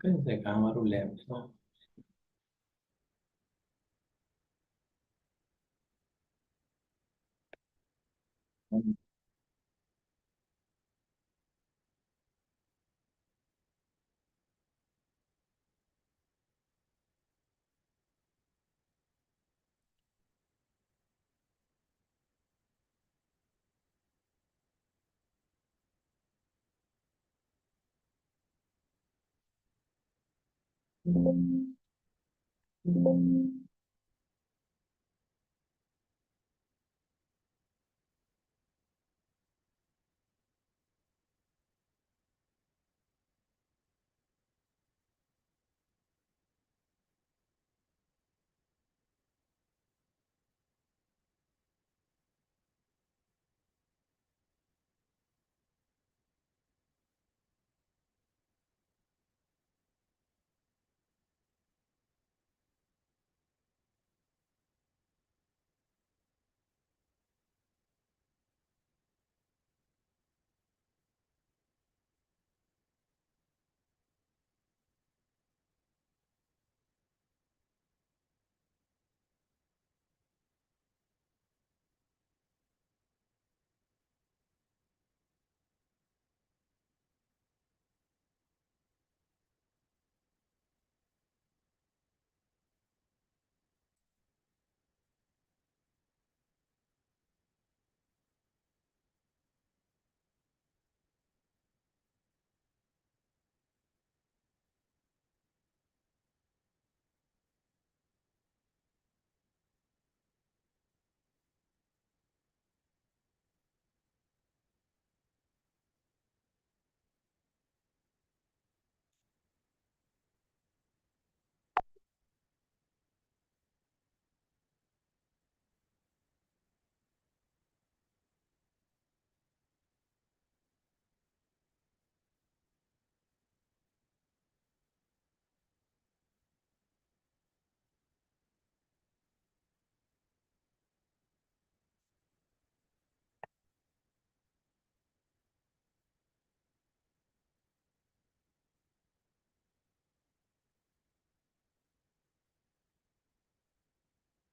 કઈ છે કે અમારું લેબ છે.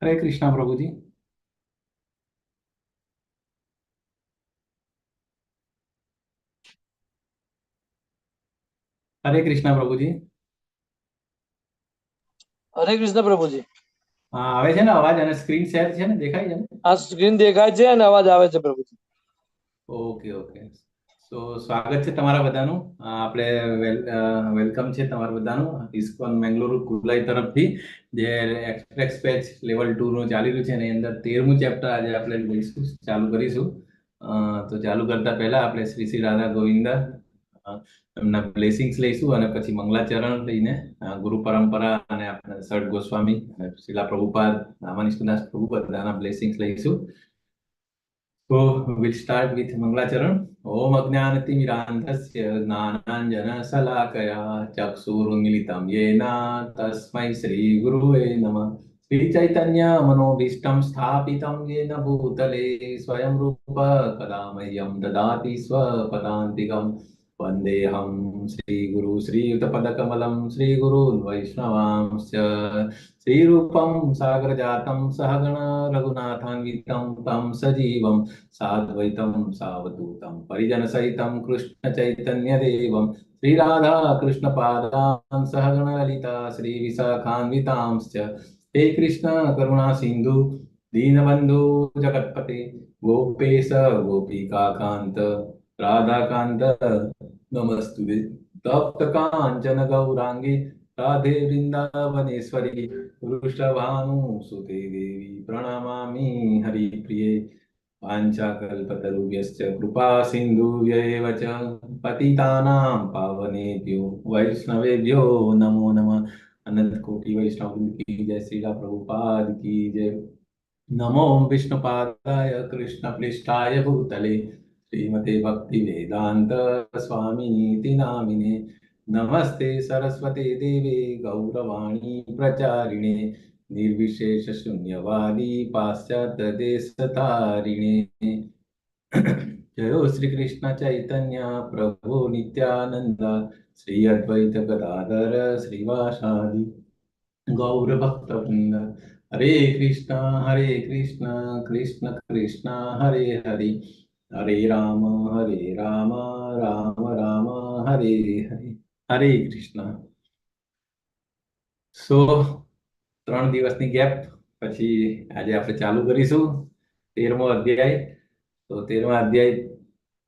हरे कृष्णा प्रभु जी. हरे कृष्णा प्रभु जी. हरे कृष्ण प्रभुजी। હા આવે છે ને અવાજ અને સ્ક્રીન શેર છે ને દેખાય છે ને? આ સ્ક્રીન દેખાય છે અને અવાજ આવે છે પ્રભુજી। Okay okay. સો સ્વાગત છે તમારા બધાનું. આપણે વેલકમ છે તમારા બધાનું ઇસ્કોન મેંગલુરુ કુલાઈ તરફથી જે એક્સપ્રેસ પેચ લેવલ 2 નું ચાલી રહ્યું છે એની અંદર 13મું ચેપ્ટર આજે આપણે લઈશું, ચાલુ કરીશું. તો ચાલુ કરતા પહેલા આપણે શ્રી શ્રી રાધા ગોવિંદ એમના બ્લેસિંગ્સ લઈશું અને પછી મંગલાચરણ લઈને ગુરુ પરંપરા અને આપણે સર્ટ ગોસ્વામી અને શિલા પ્રભુપાદ, રામાનિષ્ઠદાસ પ્રભુપાદના બ્લેસિંગ્સ લઈશું. So we'll start with Mangalacharan. Om Ajnanatimirandhasya Gnananjana-Salakaya Chakshurunmilitam Yena Tasmai Shri Guruve Namah. Shri Chaitanya Manobhishtam Sthapitam Yena Bhutale Swayam Rupa Kadamayam Dadati Swapadantikam Vandeham Shri Guru Shri Yuttapadakamalam Shri Gurun Vaishnavamsya Shri Rupam Sagrajatam Sahagana Raghunathanvitam Tam Sajivam साद्वैतम सावधूतम परिजन सहितम कृष्ण चैतन्य देवम श्री राधा कृष्ण पादान सहगण ललिता श्री विशाखान्वितांश्च हे कृष्ण करुणा सिंधु दीनबंधु जगत्पते गोपेश गोपिका कांत राधा कांत नमस्तुते तप्त कांचन गौरांगी राधे वृंदावनेश्वरी वृषभानुसुते देवी प्रणमामि हरिप्रिये वाञ्छाकल्पतरुभ्यश्च कृपा सिन्धुभ्येव च पतितानां पावनेभ्यो वैष्णवेभ्यो नमो नमः। अनंत कोटि वैष्णव की जय, श्रीला प्रभुपाद की जय। नमो विष्णुपादाय कृष्णप्रेष्ठाय भूतले श्रीमते भक्ति वेदांत स्वामिनीति नामिने नमस्ते सरस्वते देवे गौरवाणी प्रचारिणे निर्विशेष शून्यवादी पाश्चात्य देश तारिणे जयो श्री कृष्ण चैतन्य प्रभु नित्यानंद શ્રી અદ્વૈત ગદાધર શ્રીવાસાદિ ગૌરભક્તવૃંદ. હરે કૃષ્ણ કૃષ્ણ કૃષ્ણ હરે હરે, હરે રામ રામ રામ હરે હરે. હરે કૃષ્ણ. સો 3 દિવસની ગેપ પછી આજે આપણે ચાલુ કરીશું 13મો અધ્યાય. તો 13મા અધ્યાય,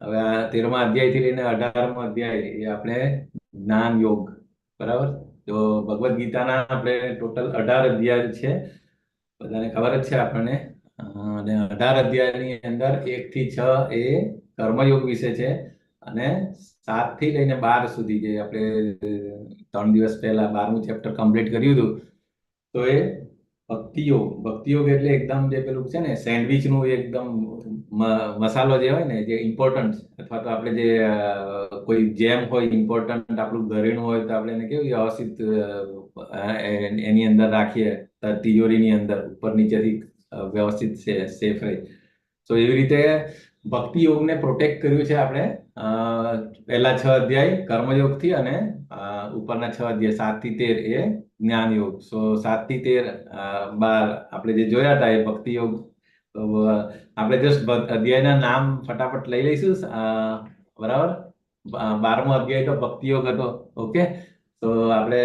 હવે આ 13મા અધ્યાય થી લઈને 18મો અધ્યાય એ આપણે જ્ઞાન યોગ, બરાબર. તો ભગવદ્ ગીતાના આપણે ટોટલ 18 અધ્યાય છે, બધાને ખબર જ છે આપણને. અને 18 અધ્યાયની અંદર 1 થી 6 એ કર્મયોગ વિશે છે, અને 7 થી લઈને 12 સુધી જે આપણે 3 દિવસ પહેલા 12મું ચેપ્ટર કમ્પ્લીટ કર્યું હતું, તો એ ભક્તિયોગ એટલે એકદમ જે પેલું છે ને સેન્ડવિચ નું એકદમ મસાલો જે હોય ને, જે ઇમ્પોર્ટન્ટ, અથવા તો આપણે જે કોઈ જેમ હોય ઇમ્પોર્ટન્ટ આપણું ઘરેણું હોય તો આપણે એને કેવું વ્યવસ્થિત એની અંદર રાખીએ, તિજોરીની અંદર ઉપર નીચેથી વ્યવસ્થિત સેફ રહે. તો એવી રીતે ભક્તિ યોગને પ્રોટેક્ટ કર્યું છે આપણે પહેલા 6 અધ્યાય કર્મયોગથી, અને ઉપરના 6 અધ્યાય 7 થી 13 એ જ્ઞાન યોગ. સો 7 થી 13 12 આપણે જે જોયા હતા એ ભક્તિ યોગ. તો આપણે જસ્ટ અધ્યાયના નામ ફટાફટ લઈ લઈશું. બરાબર. 12મો અધ્યાય તો ભક્તિ યોગ હતો. ઓકે. તો આપણે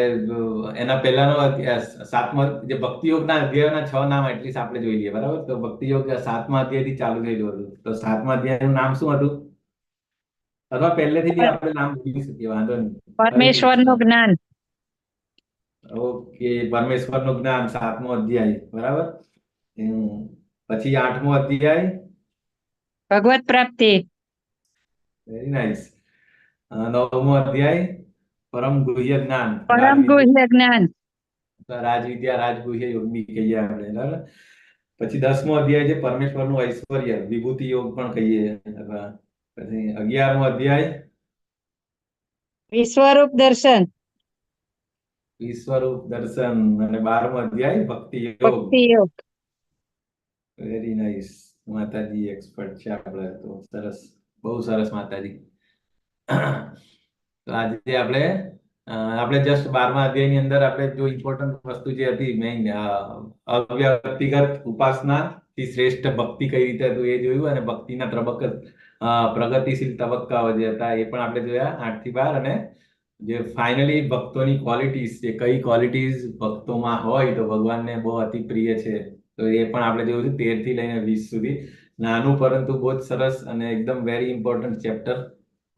એના પહેલાનો 7મો જે ભક્તિ યોગના અધ્યાયોના 6 નામ એટલીસ્ટ આપણે જોઈ લઈએ. બરાબર. તો ભક્તિ યોગ 7મા અધ્યાયથી ચાલુ થયેલું હતું. તો 7મા અધ્યાયનું નામ શું હતું? અથવા પહેલેથી બી આપણે નામ ભૂલી શકીએ, વાંધો નહીં. હરે પરમેશ્વરનું કૃષ્ણ. જ્ઞાન. ઓકે, પરમેશ્વરનું જ્ઞાન 7મો અધ્યાય. બરાબર. પછી 8મો અધ્યાય ભગવત પ્રાપ્તિ. Very nice. 9મો અધ્યાય પરમ ગુહ્ય જ્ઞાન, પરમ ગુહ્ય જ્ઞાન. રાજવિદ્યા રાજગુહ્ય યોગ બી કહીએ આપણે. બરાબર. પછી 10મો અધ્યાય છે પરમેશ્વરનું ઐશ્વર્ય, વિભૂતિ યોગ પણ કહીએ. પછી 11મો અધ્યાય વિશ્વરૂપ દર્શન. વિશ્વરૂપ દર્શન, અને 12મો અધ્યાય ભક્તિ યોગ. ભક્તિ યોગ. Very nice. માતાજી એક્સપર્ટ છે આપણે તો. સરસ, બહુ સરસ માતાજી. તો આજે આપણે જસ્ટ 12મા અધ્યાયની અંદર આપણે જો ઇમ્પોર્ટન્ટ વસ્તુ જે હતી મેઇન, અવ્યક્તિગત ઉપાસના થી શ્રેષ્ઠ ભક્તિ કઈ રીતે હતું એ જોયું, અને ભક્તિના પ્રગતિશીલ તબક્કાઓ જે હતા એ પણ આપણે જોયા 8 થી 12. અને જે ફાઇનલી ભક્તોની ક્વોલિટીઝ, જે કઈ ક્વોલિટીઝ ભક્તોમાં હોય તો ભગવાનને બહુ અતિ પ્રિય છે, તો એ પણ આપણે જોયું છે 13 થી લઈને 20 સુધી. નાનું પરંતુ બહુ જ સરસ અને એકદમ વેરી ઇમ્પોર્ટન્ટ ચેપ્ટર.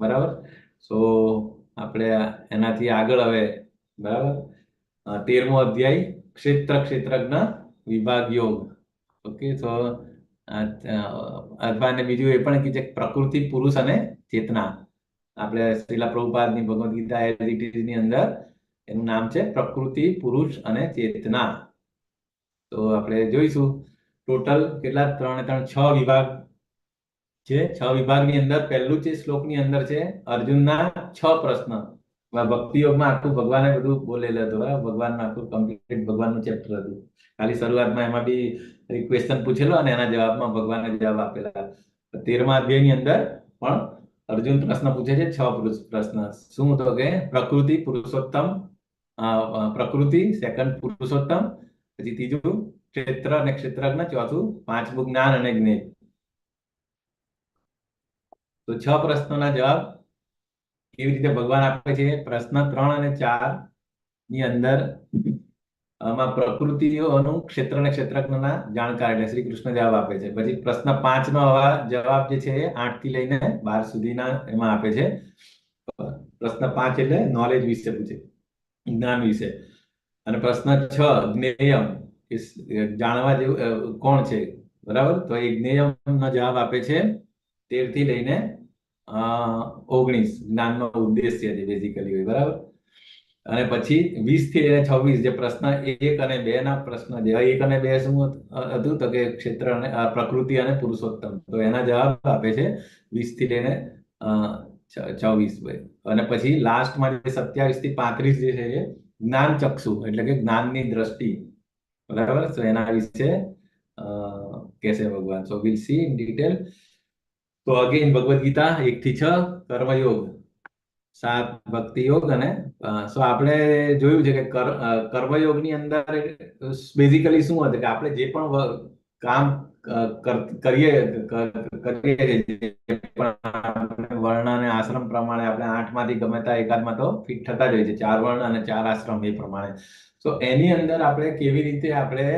બરાબર. સો આપણે એનાથી આગળ હવે, બરાબર, 13મો અધ્યાય ક્ષેત્રજ્ઞ વિભાગ યોગ. ઓકે. તો અથવા બીજું એ પણ કે પ્રકૃતિ, પુરુષ અને ચેતના. આપણે શ્રીલા પ્રભુપાદની Bhagavad Gita as it is ની અંદર એનું નામ છે પ્રકૃતિ, પુરુષ અને ચેતના. તો આપણે જોઈશું ટોટલ કેટલા 3 3 6 વિભાગ છે. 6 વિભાગની અંદર પહેલું છે શ્લોકની અંદર છે અર્જુનના 6 પ્રશ્ન. ભક્તિ યોગમાં આખું ભગવાને બધું બોલેલું હતું. ભગવાનનું આખું કમ્પ્લીટ ભગવાનનું ચેપ્ટર હતું. ખાલી શરૂઆતમાં એમાં બી ક્વેશ્ચન પૂછેલો અને એના જવાબમાં ભગવાને જવાબ આપેલા. 13મા અધ્યાયની અંદર પણ અર્જુન પ્રશ્ન પૂછે છે 6 પ્રશ્ન. શું? તો કે પ્રકૃતિ, પુરુષોત્તમ, પ્રકૃતિ, સેકન્ડ પુરુષોત્તમ, પછી ત્રીજું ક્ષેત્ર અને ક્ષેત્રજ્ઞ, ચોથું 5મું જ્ઞાન અને જ્ઞેય. તો 6 પ્રશ્નોના જવાબ કેવી રીતે ભગવાન આપે છે? પ્રશ્ન 3 અને 4 ની અંદર આમાં પ્રકૃતિઓનું ક્ષેત્ર અને ક્ષેત્રજ્ઞના જાણકાર એટલે શ્રી કૃષ્ણ જવાબ આપે છે. પછી પ્રશ્ન 5 નો જવાબ જે છે એ 8 થી લઈને 12 સુધીના એમાં આપે છે. પ્રશ્ન 5 એટલે નોલેજ વિશે પૂછે, જ્ઞાન વિશે. અને પ્રશ્ન 6 જ્ઞેયમ, જાણવા જેવું કોણ છે. બરાબર. તો એ જ્ઞેયમ નો જવાબ આપે છે 13 થી લઈને 19, જ્ઞાનનો ઉદ્દેશ્ય છે બેઝિકલી હોય. બરાબર. અને પછી 20 થી લઈને 26 જે પ્રશ્ન 1 અને 2 ના પ્રશ્ન, જે 1 અને 2 શું હતું? તો કે ક્ષેત્ર અને પ્રકૃતિ અને પુરુષોત્તમ. તો એના જવાબ આપે છે 20 થી લઈને 24. અને પછી લાસ્ટમાં જે 27 થી 35 જે છે એ જ્ઞાન ચક્ષુ એટલે કે જ્ઞાનની દ્રષ્ટિ. બરાબર. તો એના વિશે કહેશે ભગવાન. સો વિલ સી ઇન ડિટેલ. તો અગેન ભગવદ ગીતા 1 થી 6 કર્મયોગ. સાત ભક્તિ યોગ અને આપણે જોયું છે કે કર્મયોગની અંદર બેઝિકલી શું હતું કે આપણે જે પણ કામ કરીએ કરીએ જે પણ આપણે વર્ણ અને આશ્રમ પ્રમાણે આપણે 8 માંથી ગમે ત્યાં એકાદમાં તો ફિટ થતા જ હોય છે, 4 વર્ણ અને 4 આશ્રમ એ પ્રમાણે. તો એની અંદર આપણે કેવી રીતે આપણે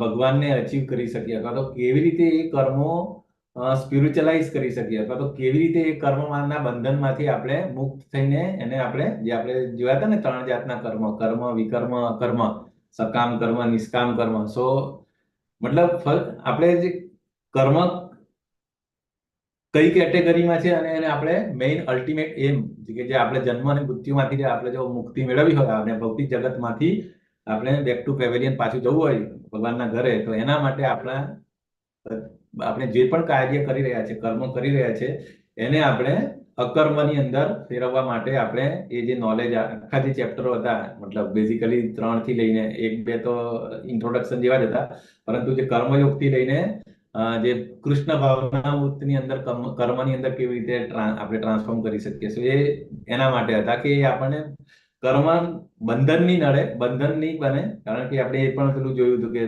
ભગવાનને અચીવ કરી શકીએ અથવા તો કેવી રીતે એ કર્મો સ્પિરિચ્યુઅલાઇઝ કરી શકીએ અથવા તો કેવી રીતે એ કર્મના બંધનમાંથી આપણે મુક્ત થઈને એને આપણે જે આપણે જોયા હતા ને 3 જાતના કર્મ, કર્મ, વિકર્મ, અકર્મ, સકામ કર્મ, નિષ્કામ કર્મ. મતલબ આપણે જે કર્મ કઈ કેટેગરીમાં છે અને એને આપણે મેઇન અલ્ટિમેટ એમ કે જે આપણે જન્મ અને મૃત્યુમાંથી આપણે જો મુક્તિ મેળવવી હોય અને ભૌતિક જગતમાંથી આપણે બેક ટુ પેવેલિયન પાછું જવું હોય ભગવાનના ઘરે, તો એના માટે આપણે જે પણ કાર્ય કરી રહ્યા છે, કર્મ કરી રહ્યા છે, એને આપણે અકર્મની અંદર ફેરવવા માટે આપણે એ જે નોલેજ આખા જે ચેપ્ટરો હતા, મતલબ બેઝિકલી 3 થી લઈને 1-2 તો ઇન્ટ્રોડક્શન જેવા જ હતા, પરંતુ જે કર્મયોગથી લઈને જે કૃષ્ણ ભાવનામૃતની અંદર કર્મની અંદર કેવી રીતે આપણે ટ્રાન્સફોર્મ કરી શકીએ છીએ એના માટે હતા કે આપણને કર્મ બંધન નહીં બને. કારણ કે આપણે એ પણ પેલું જોયું હતું કે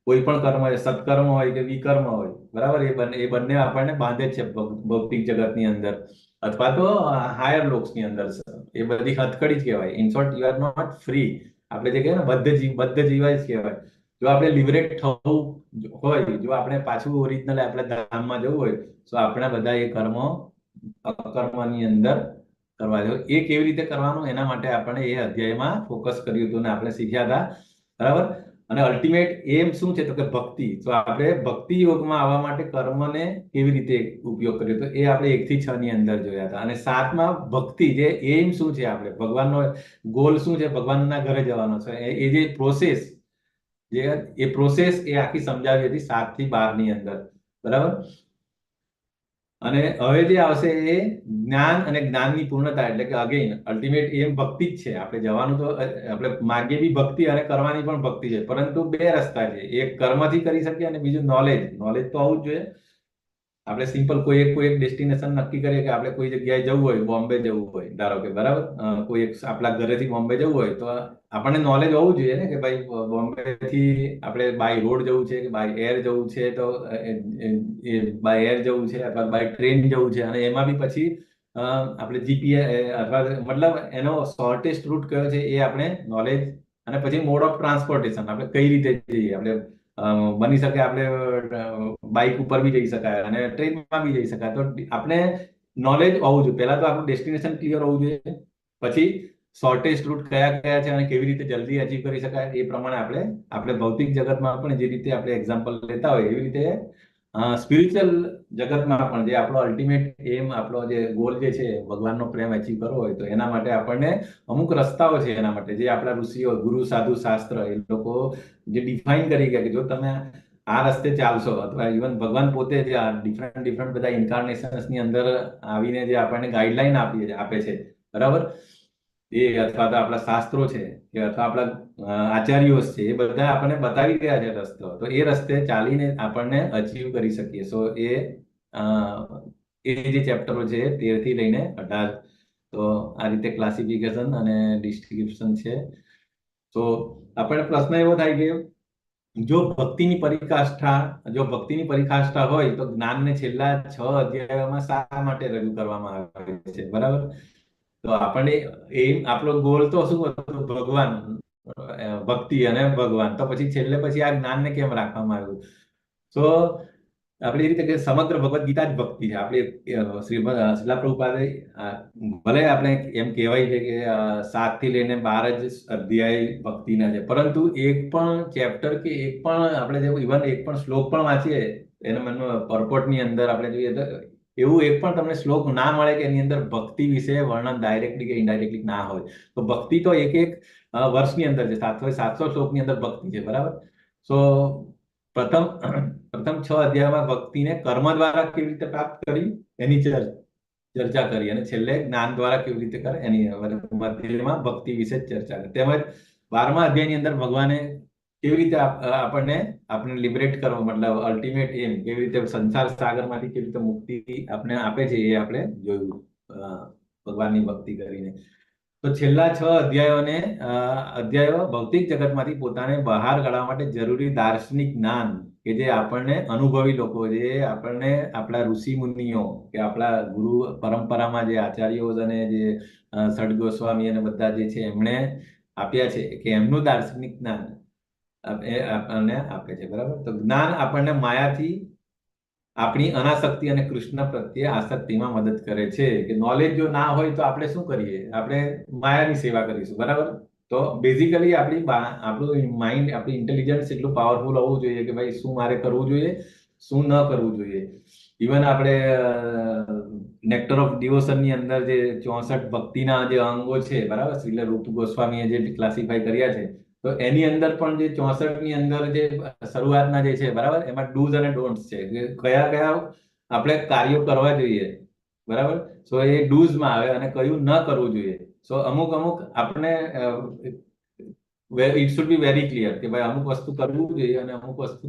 કોઈ પણ કર્મ હોય, સત્કર્મ હોય કે વિકર્મ હોય, બરાબર, એ બંને આપણને બાંધે જ છે ભૌતિક જગતની અંદર અથવા તો હાયર લોક્સની અંદર. એ બધી હથકડી જ કહેવાય. In short, you are not free. આપણે જે કહેવાય ને બદ્ધ જીવાય જ કહેવાય. જો આપણે લિબરેટ થવું હોય, જો આપણે પાછું ઓરિજિનલ આપણે ધામમાં જવું હોય, તો આપણે બધા એ કર્મો અકર્મની અંદર કરવા જોઈએ. એ કેવી રીતે કરવાનું એના માટે આપણે એ અધ્યાયમાં ફોકસ કર્યું હતું અને આપણે શીખ્યા હતા, બરાબર. અને અલ્ટિમેટ એમ શું છે તો કે ભક્તિ. તો આપણે ભક્તિ યોગમાં આવવા માટે કર્મને કેવી રીતે ઉપયોગ કર્યો તો એ આપણે 1 થી 6 ની અંદર જોયા હતા. અને 7માં ભક્તિ, જે એમ શું છે, આપણે ભગવાનનો ગોલ શું છે, ભગવાનના ઘરે જવાનો છે, એ જે પ્રોસેસ એ આખી સમજાવી હતી 7 થી 12 ની અંદર, બરાબર. અને હવે જે આવશે એ જ્ઞાન અને જ્ઞાનની પૂર્ણતા, એટલે કે અગેઇન અલ્ટિમેટ એમ ભક્તિ જ છે. આપણે જવાનું તો આપણે માગીએ બી ભક્તિ અને કરવાની પણ ભક્તિ છે, પરંતુ 2 રસ્તા છે. એક કર્મથી કરી શકીએ અને બીજું નોલેજ તો આવવું જ જોઈએ. આપણે સિમ્પલ કોઈ એક ડેસ્ટિનેશન નક્કી કરીએ કે આપણે કોઈ જગ્યાએ જવું હોય, બોમ્બે જવું હોય ધારો કે, બરાબર, કોઈ એક આપણા ઘરેથી બોમ્બે જવું હોય તો આપણને નોલેજ હોવું જોઈએ ને કે ભાઈ બોમ્બેથી આપણે બાય રોડ જવું છે કે બાય એર જવું છે, તો બાય એર જવું છે અથવા બાય ટ્રેન જવું છે. અને એમાં બી પછી આપણે જીપીએસ અથવા મતલબ એનો શોર્ટેસ્ટ રૂટ કયો છે એ આપણે નોલેજ, અને પછી મોડ ઓફ ટ્રાન્સપોર્ટેશન આપણે કઈ રીતે જઈએ. આપણે બની શકે આપણે બાઇક ઉપર બી જઈ શકાય અને ટ્રેનમાં બી જઈ શકાય. તો આપણે નોલેજ હોવું જોઈએ. પહેલા તો આપણું ડેસ્ટિનેશન ક્લિયર હોવું જોઈએ, પછી શોર્ટેસ્ટ રૂટ કયા કયા છે અને કેવી રીતે જલ્દી અચીવ કરી શકાય એ પ્રમાણે આપણે ભૌતિક જગતમાં પણ જે રીતે આપણે એક્ઝામ્પલ લેતા હોય એવી રીતે સ્પિરિચ્યુઅલ જગતમાં પણ જે આપણો અલ્ટિમેટ એમ, આપણો જે ગોલ જે છે ભગવાનનો પ્રેમ અચીવ કરવો હોય, તો એના માટે આપણને અમુક રસ્તાઓ છે. એના માટે જે આપણા ઋષિઓ, ગુરુ, સાધુ, શાસ્ત્ર એ લોકો જે ડિફાઇન કરી ગયા કે જો તમે આ રસ્તે ચાલશો, અથવા ઇવન ભગવાન પોતે જે ડિફરન્ટ બધા ઇન્કાર્નેશન્સની અંદર આવીને જે આપણને ગાઈડલાઈન આપે છે, બરાબર, એ અથવા તો આપણા શાસ્ત્રો છે કે અથવા આપણા આચાર્યો છે, એ બધા આપણને બતાવી ગયા છે રસ્તો. તો એ રસ્તે ચાલીને આપણને અચીવ કરી શકીએ. એ જે ચેપ્ટરો છે 13 થી લઈને 18, તો આ રીતે ક્લાસિફિકેશન અને ડિસ્ટ્રીબ્યુશન છે. તો આપણને પ્રશ્ન એવો થાય કે જો ભક્તિની પરિકાષ્ઠા હોય તો જ્ઞાનને છેલ્લા 6 અધ્યાયોમાં શા માટે રજૂ કરવામાં આવે છે, બરાબર. તો આપણને એમ, આપણો ગોલ તો શું હતો, ભગવાન, ભક્તિ અને ભગવાન. તો છેલ્લે આ જ્ઞાનને કેમ રાખવામાં આવ્યું? તો આપણે એ રીતે કે સમગ્ર ભગવદ ગીતા જ ભક્તિ છે. આપણે શ્રીલા પ્રભુપાદે ભલે આપણે એમ કહેવાય છે કે 7 થી લઈને 12 જ અધ્યાય ભક્તિના છે, પરંતુ એક પણ ચેપ્ટર કે એક પણ આપણે ઇવન એક પણ શ્લોક પણ વાંચીએ એના પર્પોર્ટની અંદર આપણે જોઈએ તો એવું એક પણ તમને શ્લોક ના મળે કે એની અંદર ભક્તિ વિશે વર્ણન ડાયરેક્ટલી કે ઇનડાયરેક્ટલી ના હોય. તો ભક્તિ તો એક વર્ષની અંદર છે, 700 શ્લોકની અંદર ભક્તિ છે, બરાબર. સો પ્રથમ 6 અધ્યાયમાં ભક્તિને કર્મ દ્વારા કેવી રીતે પ્રાપ્ત કરી એની ચર્ચા કરી, અને છેલ્લે જ્ઞાન દ્વારા કેવી રીતે કરે એની મધ્યમાં ભક્તિ વિશે ચર્ચા કરી. તેમજ 12મા અધ્યાયની અંદર ભગવાને કેવી રીતે આપણે લિબરેટ કરવો, મતલબ અલ્ટિમેટ એમ કેવી રીતે સંસાર સાગરમાંથી કેવી રીતે મુક્તિ આપણે આપે છે એ આપણે જોયું. ભગવાનની ભક્તિ કરીને. તો છેલ્લા 6 અધ્યાયો ભૌતિક જગતમાંથી પોતાને બહાર કાઢવા માટે જરૂરી દાર્શનિક જ્ઞાન કે જે આપણને અનુભવી લોકો, જે આપણને આપણા ઋષિ મુનિઓ કે આપણા ગુરુ પરંપરામાં જે આચાર્યો અને જે સડ ગોસ્વામી અને બધા જે છે એમણે આપ્યા છે કે એમનું દાર્શનિક જ્ઞાન આપણને આપે છે. બરાબર. તો જ્ઞાન આપણને માયાથી આપણી અનાસક્તિ અને કૃષ્ણ પ્રત્યે આસક્તિમાં મદદ કરે છે. કે નોલેજ જો ના હોય તો આપણે શું કરીએ? આપણે માયાની સેવા કરીશું. બરાબર. તો બેઝિકલી આપણું માઇન્ડ, આપણી ઇન્ટેલિજન્સ એટલું પાવરફુલ હોવું જોઈએ કે ભાઈ શું મારે કરવું જોઈએ, શું ન કરવું જોઈએ. ઇવન આપણે નેક્ટર ઓફ ડિવોશનની અંદર જે 64 ભક્તિના જે અંગો છે, બરાબર, શ્રીલ રૂપ ગોસ્વામીએ જે ક્લાસિફાઈ કર્યા છે, તો એની અંદર પણ જે 64 ની અંદર જે શરૂઆતના જે છે, બરાબર, એમાં ડૂઝ અને ડોન્ટ્સ છે કે કયા કયા આપણે કાર્યો કરવા જોઈએ. બરાબર. સો એ ડૂઝમાં આવે અને કયું ન કરવું જોઈએ. સો અમુક આપણે it should be very clear કે ભાઈ અમુક વસ્તુ કરવું જોઈએ અને અમુક વસ્તુ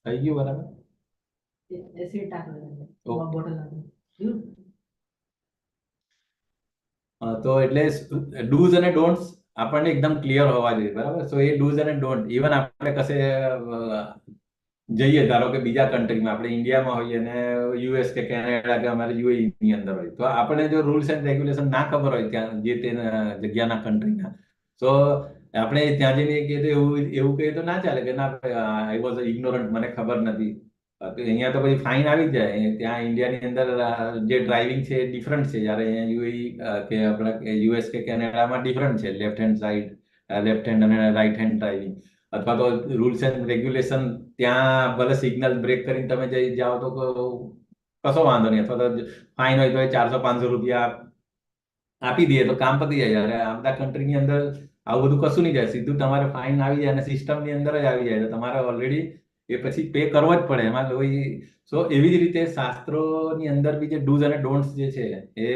થઈ ગયું. બરાબર. તો એટલે ડૂઝ અને ડોન્ટ્સ આપણને એકદમ ક્લિયર હોવા જોઈએ. બરાબર. સો એ ડૂઝ અને ડોન્ટ, ઇવન આપણે કશે જઈએ, ધારો કે બીજા કન્ટ્રીમાં, આપણે ઇન્ડિયામાં હોઈએ અને યુએસ કે કેનેડા કે અમારે યુએઈ ની અંદર હોય, તો આપણે જો રૂલ્સ એન્ડ રેગ્યુલેશન ના ખબર હોય ત્યાં જે તે જગ્યાના કન્ટ્રીના, તો આપણે ત્યાં જઈને કહીએ તો એવું કહીએ તો ના ચાલે કે ના, આઈ વોઝ ઇગ્નોરન્ટ, મને ખબર નથી. અહીંયા તો પછી ફાઇન આવી જાય. ત્યાં ઇન્ડિયાની અંદર જે ડ્રાઇવિંગ છે એ ડિફરન્ટ છે, જ્યારે અહીંયા યુએઈ કે આપણા યુએસ કે કેનેડામાં ડિફરન્ટ છે. લેફ્ટ હેન્ડ અને રાઈટ હેન્ડ ડ્રાઇવિંગ, અથવા તો રૂલ્સ એન્ડ રેગ્યુલેશન ત્યાં ભલે સિગ્નલ બ્રેક કરીને તમે જાઓ તો કશો વાંધો નહીં, અથવા તો ફાઇન હોય તો 400-500 રૂપિયા આપી દઈએ તો કામ પતી જાય. જ્યારે આ બધા કન્ટ્રીની અંદર આવું બધું કશું નહીં જાય, સીધું તમારે ફાઇન આવી જાય અને સિસ્ટમની અંદર જ આવી જાય, તો તમારે ઓલરેડી એ પછી પે કરવો જ પડે. એમાં કોઈ એવી જ રીતે શાસ્ત્રોની અંદર બી જે ડૂઝ અને ડોન્ટ્સ જે છે એ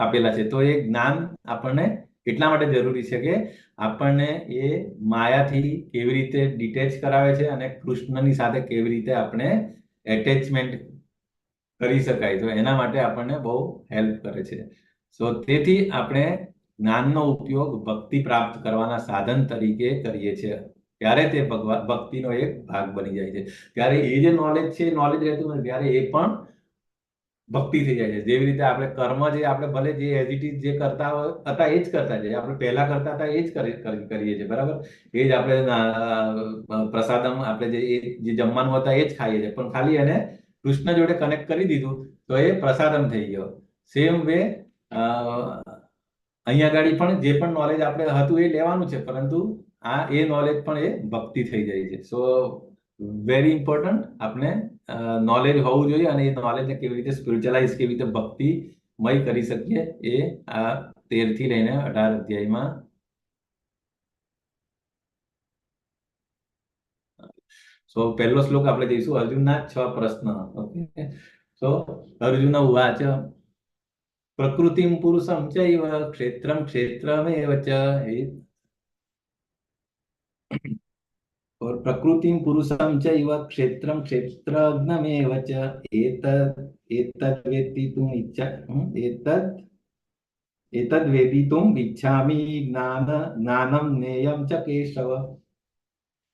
આપેલા છે. તો એ જ્ઞાન આપણને એટલા માટે જરૂરી છે કે આપણને એ માયાથી કેવી રીતે ડિટેચ કરાવે છે અને કૃષ્ણની સાથે કેવી રીતે આપણે એટેચમેન્ટ કરી શકાય, તો એના માટે આપણને બહુ હેલ્પ કરે છે. સો તેથી આપણે જ્ઞાનનો ઉપયોગ ભક્તિ પ્રાપ્ત કરવાના સાધન તરીકે કરીએ છીએ. ત્યારે તે ભક્તિનો એક ભાગ બની જાય છે. ત્યારે એ જે નોલેજ છે, નોલેજ રહેતું નથી, ત્યારે એ પણ ભક્તિ થઈ જાય છે. જેવી રીતે આપણે કર્મ જે આપણે ભલે જે એઝ ઇટ ઇઝ જે કરતા હતા એ જ કરતા જઈએ, આપણે પહેલા કરતા હતા એ જ કરીએ છીએ. બરાબર. એ જ આપણે પ્રસાદમ, આપણે જે જમવાનું હતા એ જ ખાઈએ છીએ, પણ ખાલી એને કૃષ્ણ જોડે કનેક્ટ કરી દીધું તો એ પ્રસાદમ થઈ ગયો. સેમ વે અહીંયા આગળ પણ જે પણ નોલેજ આપણે હતું એ લેવાનું છે, પરંતુ એ નોલેજ પણ એ ભક્તિ થઈ જાય છે. સો વેરી ઇમ્પોર્ટન્ટ આપણે નોલેજ હોવું જોઈએ, અને એ નોલેજને કેવી રીતે સ્પિરિચ્યુઅલાઇઝ, કેવી રીતે ભક્તિમય કરી શકીએ, એ આ 13 થી લઈને 18 અધ્યાયમાં. સો પહેલો શ્લોક આપણે જઈશું અર્જુનના 6 પ્રશ્ન. ઓકે. સો અર્જુન ઉવાચ પ્રકૃતિમ પુરુષમ ચૈવ ક્ષેત્રમ ક્ષેત્રમેવ ચ પ્રકૃતિમ પુરુષમ ચૈવ ક્ષેત્રમ ક્ષેત્રજ્ઞમેવ ચ એતદ્વેદિતુમ ઇચ્છામિ જ્ઞાનમ જ્ઞેયમ ચ કેશવ.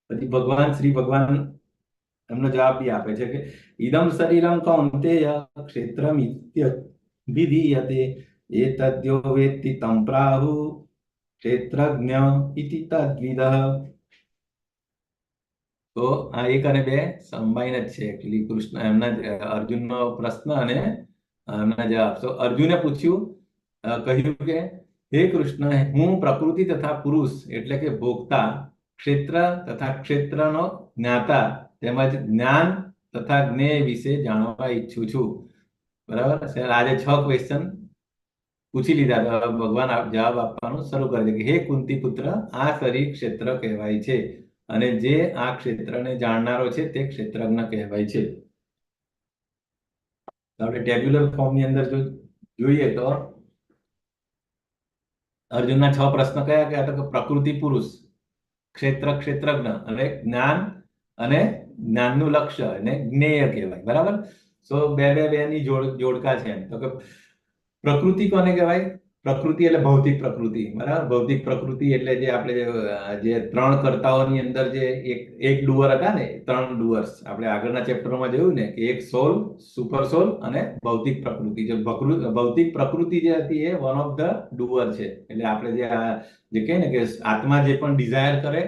પછી શ્રી ભગવાન એમનો જવાબ બી આપે છે કે ઇદમ શરીરમ કૌંતેય ક્ષેત્રમિત્યભિધીયતે એતદ્યો વેત્તિ તમ પ્રાહુ ક્ષેત્રજ્ઞ ઇતિ તદ્વિદઃ. તો આ 1 અને 2 સંબાઈને જ છે એકચ્યુઅલી કૃષ્ણ, એમના અર્જુનનો પ્રશ્ન અને એમના જવાબ. તો અર્જુને કહ્યું કે હે કૃષ્ણ, હું પ્રકૃતિ તથા પુરુષ એટલે કે ભોગતા, ક્ષેત્ર તથા ક્ષેત્રનો જ્ઞાતા તેમજ જ્ઞાન તથા જ્ઞેય વિશે જાણવા ઈચ્છું છું. બરાબર. આજે 6 ક્વેશ્ચન પૂછી લીધા. તો ભગવાન જવાબ આપવાનું શરૂ કરે છે કે હે કુંતી પુત્ર, આ શરીર ક્ષેત્ર કહેવાય છે, અને જે આ ક્ષેત્રને જાણનારો છે તે ક્ષેત્રજ્ઞ કહેવાય છે. આપણે ટેબ્યુલર ફોર્મની અંદર જો જોઈએ તો અર્જુનના 6 પ્રશ્ન કયા કયા? તો પ્રકૃતિ પુરુષ, ક્ષેત્ર ક્ષેત્રજ્ઞ, અને જ્ઞાન અને જ્ઞાનનું લક્ષ્ય અને જ્ઞેય કહેવાય. બરાબર. સો બે ની જોડકા છે. એમ તો કે પ્રકૃતિ કોને કહેવાય? પ્રકૃતિ એટલે ભૌતિક પ્રકૃતિ. બરાબર. ભૌતિક પ્રકૃતિ એટલે જે આપણે જે ત્રણ કર્તાઓની અંદર જે એક ડુઅર હતા ને, ત્રણ ડુઅર્સ આપણે આગળના ચેપ્ટરમાં જોયું ને કે એક સોલ, સુપર સોલ અને ભૌતિક પ્રકૃતિ. જે ભૌતિક પ્રકૃતિ જે હતી એ વન ઓફ ધ ડુઅર છે. એટલે આપણે જે કહે ને કે આત્મા જે પણ ડિઝાયર કરે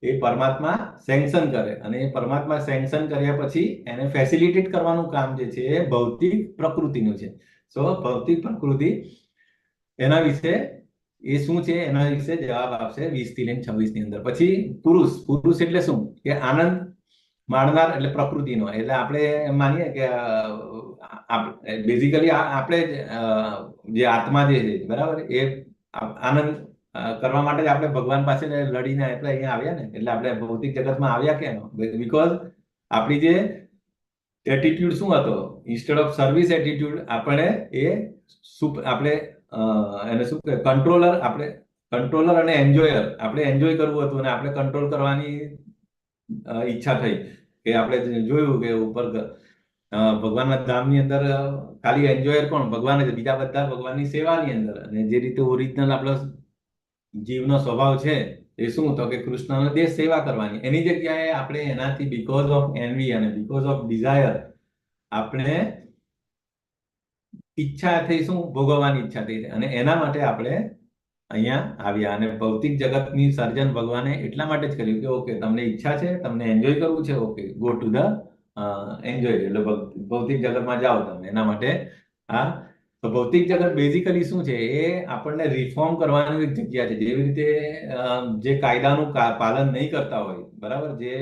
એ પરમાત્મા સેન્કશન કરે, અને એ પરમાત્મા સેન્કશન કર્યા પછી એને ફેસિલિટેટ કરવાનું કામ જે છે એ ભૌતિક પ્રકૃતિનું છે. સો ભૌતિક પ્રકૃતિ એના વિશે એ શું છે એના વિશે જવાબ આપશે 20 થી લઈને 26 ની અંદર. પછી પુરુષ એટલે શું? કે આનંદ માણનાર એટલે પ્રકૃતિનો. એટલે આપણે માનીએ કે બેઝિકલી આપણે જે આત્મા જે છે, બરાબર, એ આનંદ કરવા માટે જ આપણે ભગવાન પાસે લડીને એટલે અહીંયા આવ્યા ને. એટલે આપણે ભૌતિક જગતમાં આવ્યા કેમ? બીકોઝ આપણી જે એટીટ્યુડ શું હતો? ઇન્સ્ટેડ ઓફ સર્વિસ એટીટ્યુડ આપણે એને શું કહે, કંટ્રોલર અને એન્જોયર. આપણે એન્જોય કરવું હતું અને આપણે કંટ્રોલ કરવાની ઈચ્છા થઈ. કે આપણે જોયું કે ઉપર ભગવાનના ધામની અંદર ખાલી એન્જોયર કોણ? ભગવાન જ. બીજા બધા ભગવાનની સેવાની અંદર. અને જે રીતે ઓરિજિનલ આપણો જીવનો સ્વભાવ છે એ શું? તો કે કૃષ્ણનો દેશ સેવા કરવાની. એની જગ્યાએ આપણે એનાથી બીકોઝ ઓફ એનવી અને બીકોઝ ઓફ ડિઝાયર આપણે ઈચ્છા થઈ, શું? ભોગવવાની ઈચ્છા થઈ. અને એના માટે આપણે અહીંયા આવ્યા. અને ભૌતિક જગતની સર્જન ભગવાને એટલા માટે જ કર્યું કે ઓકે, તમને ઈચ્છા છે, તમને એન્જોય કરવું છે, okay, go to the enjoy. એટલે ભૌતિક જગતમાં જાઓ તમે. એના માટે તો ભૌતિક જગત બેઝિકલી શું છે? એ આપણને રિફોર્મ કરવાની એક જગ્યા છે. જેવી રીતે જે કાયદાનું પાલન નહીં કરતા હોય, બરાબર, જે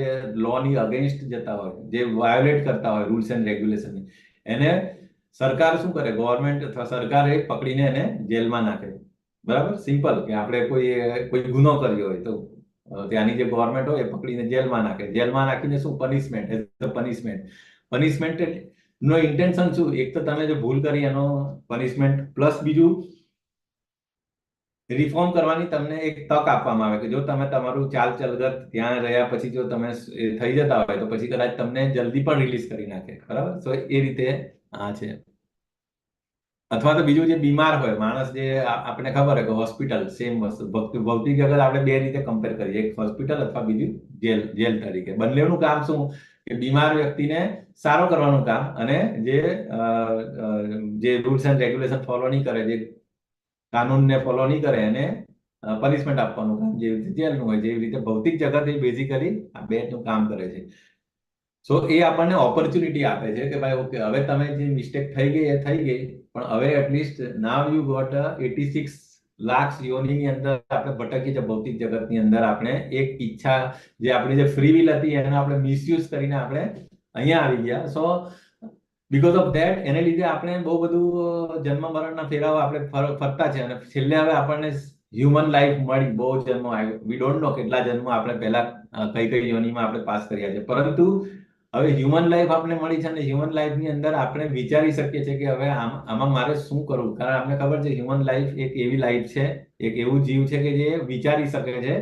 લોની અગેન્સ્ટ જતા હોય, જે વાયોલેટ કરતા હોય રૂલ્સ એન્ડ રેગ્યુલેશન, એને સરકાર શું કરે? ગવર્મેન્ટ અથવા સરકાર એ પકડીને એને જેલમાં નાખે. બરાબર. સિમ્પલ. કે આપણે કોઈ ગુનો કર્યો હોય તો ત્યાંની જે ગવર્મેન્ટ હોય એ પકડીને જેલમાં નાખે. જેલમાં નાખીને શું? પનિશમેન્ટ નો ઇન્ટેન્શન શું? એક તો તમે જો ભૂલ કરી એનો પનિશમેન્ટ, પ્લસ બીજું રિફોર્મ કરવાની તમને એક તક આપવામાં આવે કે જો તમે તમારું ચાલ ચલગત ત્યાં રહ્યા પછી જો તમે થઈ જતા હોય તો પછી કદાચ તમને જલ્દી પણ રિલીઝ કરી નાખે. બરાબર. તો એ રીતે આ છે. અથવા તો બીજું જે બીમાર હોય માણસ, જે આપણે ખબર હોય કે હોસ્પિટલ, સેમ વસ્તુ. ભૌતિક જગત આપણે બે રીતે કમ્પેર કરીએ, એક હોસ્પિટલ અથવા બીજું જેલ તરીકે. બંનેનું કામ શું? કે બીમાર વ્યક્તિને સારો કરવાનું કામ, અને જે રૂલ્સ એન્ડ રેગ્યુલેશન ફોલો નહીં કરે, જે કાનૂનને ફોલો નહીં કરે, એને પનિશમેન્ટ આપવાનું કામ જેવી રીતે જેલનું હોય, જેવી રીતે ભૌતિક જગત એ બેઝિકલી આ બેનું કામ કરે છે. સો એ આપણને ઓપોર્ચ્યુનિટી આપે છે કે ભાઈ ઓકે, હવે તમે જે મિસ્ટેક થઈ ગઈ એ થઈ ગઈ, પણ હવે at least now you got 86 lakh યોનિની અંદર આપણે ભટકી છે ભૌતિક જગતની અંદર. આપણે એક ઈચ્છા, જે આપણી જે ફ્રી વિલ હતી, એનો આપણે મિસયુઝ કરીને આપણે અહીંયા આવી ગયા. સો બીકોઝ ઓફ ધેટ, એને લીધે આપણે બહુ બધું જન્મ મરણના ફેરાઓ આપણે ફરતા છે. અને છેલ્લે હવે આપણને હ્યુમન લાઈફ મળી. બહુ જન્મો આવ્યો, વી ડોન્ટ નો કેટલા જન્મો આપણે પહેલા કઈ યોનિમાં આપણે પાસ કર્યા છે. પરંતુ હવે હ્યુમન લાઈફ આપણે મળી છે, અને હ્યુમન લાઈફની અંદર આપણે વિચારી શકીએ છીએ કે હવે આમાં મારે શું કરવું. કારણ આપણે ખબર છે હ્યુમન લાઈફ એક એવી લાઈફ છે, એક એવું જીવ છે કે જે વિચારી શકે છે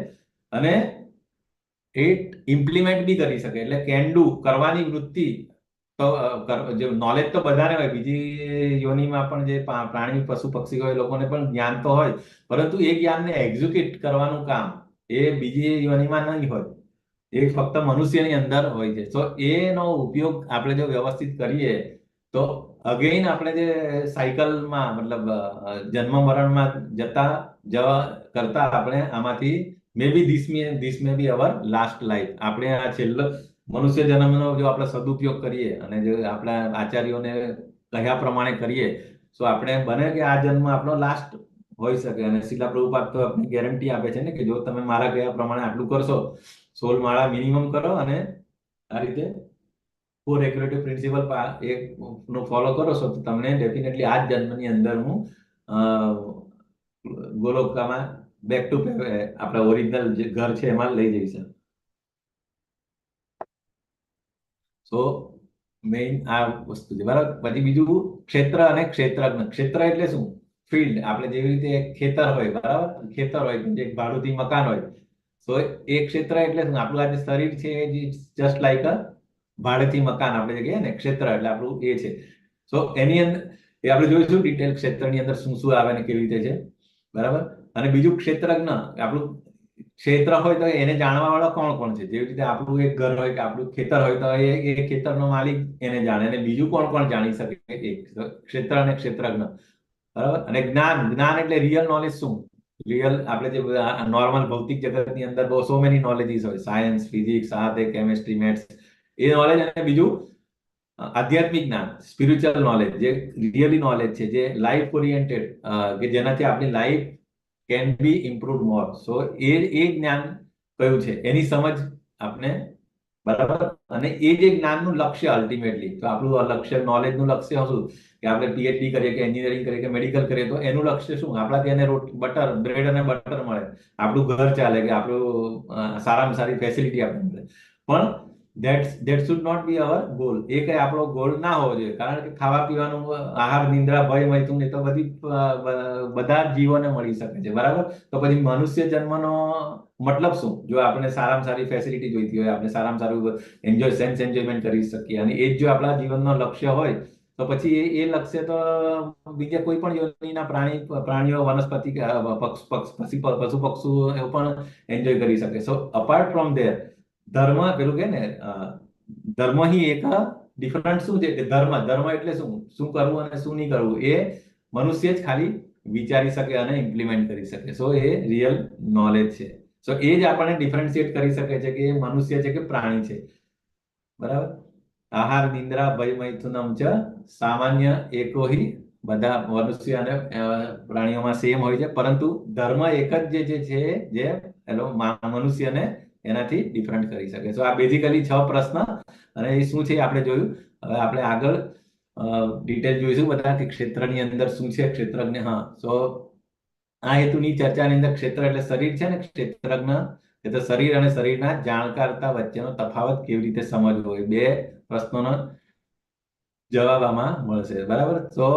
અને એ ઇમ્પ્લિમેન્ટ બી કરી શકે. એટલે કેન ડુ, કરવાની વૃત્તિ. તો જે નોલેજ તો બધાને હોય, બીજી યોનિમાં પણ જે પ્રાણી પશુ પક્ષી હોય, લોકોને પણ જ્ઞાન તો હોય, પરંતુ એ જ્ઞાનને એક્ઝિક્યુટ કરવાનું કામ એ બીજી યોનિમાં નહીં હોય. એ ફક્ત મનુષ્યની અંદર હોય છે. તો એનો ઉપયોગ આપણે જો વ્યવસ્થિત કરીએ તો અગેઇન આપણે જે સાયકલમાં, મતલબ જન્મ મરણમાં જવા કરતા આપણે આમાંથી maybe this may be our last life. આપણે આ છેલ્લો મનુષ્ય જન્મનો જો આપણે સદુપયોગ કરીએ અને જો આપણા આચાર્યોને કહ્યા પ્રમાણે કરીએ, તો આપણે બને કે આ જન્મ આપણો લાસ્ટ હોઈ શકે. અને શીલા પ્રભુપાદ તો આપણે ગેરંટી આપે છે ને કે જો તમે મારા કહ્યા પ્રમાણે આટલું કરશો, 16 માળા મિનિમમ કરો, અને આ રીતે 4 રેગ્યુલેટરી પ્રિન્સિપલ નો ફોલો કરો છો, તો તમને ડેફિનેટલી આ જ જન્મની અંદર હું ગોલોકમાં બેક ટુ આપણા ઓરિજિનલ જે ઘર છે એમાં લઈ જઈશ. સો મેઇન આ વસ્તુ છે. બરાબર. પછી બીજું ક્ષેત્ર અને ક્ષેત્રજ્ઞ. ક્ષેત્ર એટલે શું? ફિલ્ડ. આપણે જેવી રીતે ખેતર હોય, બરાબર, ખેતર હોય, એક ભાડુતી મકાન હોય, તો એ ક્ષેત્ર એટલે શું? આપણું આ જે શરીર છે એ જસ્ટ લાઈક અ ભાડેથી મકાન આપણે જે કહીએ ને ક્ષેત્ર એટલે આપણું એ છે. સો એની અંદર એ આપણે જોઈશું ડિટેલ ક્ષેત્રની અંદર શું શું આવે ને કેવી રીતે છે, બરાબર. અને બીજું ક્ષેત્રજ્ઞ, આપણું ક્ષેત્ર હોય તો એને જાણવા વાળા કોણ કોણ છે? જેવી રીતે આપણું એક ઘર હોય કે આપણું ખેતર હોય તો એ ખેતરનો માલિક એને જાણે, અને બીજું કોણ કોણ જાણી શકે? એક ક્ષેત્ર અને ક્ષેત્રજ્ઞ, બરાબર. અને જ્ઞાન, જ્ઞાન એટલે રિયલ નોલેજ શું? રિયલ આપણે જે નોર્મલ ભૌતિક જગતની અંદર બહુ સો મેની નોલેજીસ હોય, સાયન્સ, ફિઝિક્સ, આ તે કેમેસ્ટ્રી, મેથ્સ, એ નોલેજ. અને બીજું આધ્યાત્મિક જ્ઞાન, સ્પિરિચ્યુઅલ નોલેજ, જે રિયલી નોલેજ છે, જે લાઈફ ઓરિએન્ટેડ, કે જેનાથી આપણી લાઈફ કેન બી ઇમ્પ્રુવ મોર. સો એ જ્ઞાન કયું છે એની સમજ આપણે, બરાબર. અને એ જે જ્ઞાનનું લક્ષ્ય અલ્ટિમેટલી, તો આપણું લક્ષ્ય, નોલેજનું લક્ષ્ય શું? કે આપણે PhD કરીએ કે એન્જિનિયરિંગ કરીએ કે મેડિકલ કરીએ તો એનું લક્ષ્ય શું? આપણાથી એને બટર, બ્રેડ અને બટર મળે, આપણું ઘર ચાલે, કે આપણું સારામાં સારી ફેસિલિટી આપણને મળે. પણ that should not be our goal. એ કઈ આપણો ગોલ ના હોવો જોઈએ. કારણ કે ખાવા પીવાનું, આહાર, નિંદ્રા, ભય, મૈથુન એ તો બધી બધા જ જીવોને મળી શકે છે, બરાબર. તો પછી મનુષ્ય જન્મનો મતલબ શું? જો આપણે સારામાં સારી ફેસિલિટી જોઈતી હોય, આપણે સારામાં સારું એન્જોયમેન્ટ કરી શકીએ, અને એ જ જો આપણા જીવનનો લક્ષ્ય હોય, તો પછી એ લક્ષ્ય તો બીજા કોઈ પણ યોનિના પ્રાણીઓ, વનસ્પતિ, પશુ પક્ષીઓ એ પણ એન્જોય કરી શકે. સો અપાર્ટ ફ્રોમ ધેર, ધર્મ, પેલું કે ને, ધર્મ ही એક ડિફરન્ટ શું છે કે ધર્મ, ધર્મ એટલે શું શું કરવું અને શું નહીં કરવું એ મનુષ્ય જ ખાલી વિચારી શકે અને ઇમ્પ્લિમેન્ટ કરી શકે. સો એ રિયલ નોલેજ છે. સો એ જ આપણને ડિફરન્શિએટ કરી શકે છે કે એ મનુષ્ય છે કે પ્રાણી છે, બરાબર. આહાર, નિંદ્રા, ભય, મૈથુનમ ચ સામાન્ય એકો હિ, બધા મનુષ્ય અને પ્રાણીઓમાં સેમ હોય છે, પરંતુ ધર્મ એક જ જે છે જે મનુષ્યને એનાથી ડિફરન્ટ કરી શકે. સો આ બેઝિકલી 6 પ્રશ્ન, અને એ શું છે આપણે જોયું. હવે આપણે આગળ ડિટેલ જોઈશું બધા કે ક્ષેત્રની અંદર શું છે, ક્ષેત્રજ્ઞ. હા, સો આ હેતુની ચર્ચાની અંદર ક્ષેત્ર એટલે શરીર છે ને, ક્ષેત્રજ્ઞ એ તો શરીર અને શરીરના જાણકારતા વચ્ચેનો તફાવત કેવી રીતે સમજવો, એ 2 પ્રશ્નોનો જવાબ આમાં મળશે, બરાબર. તો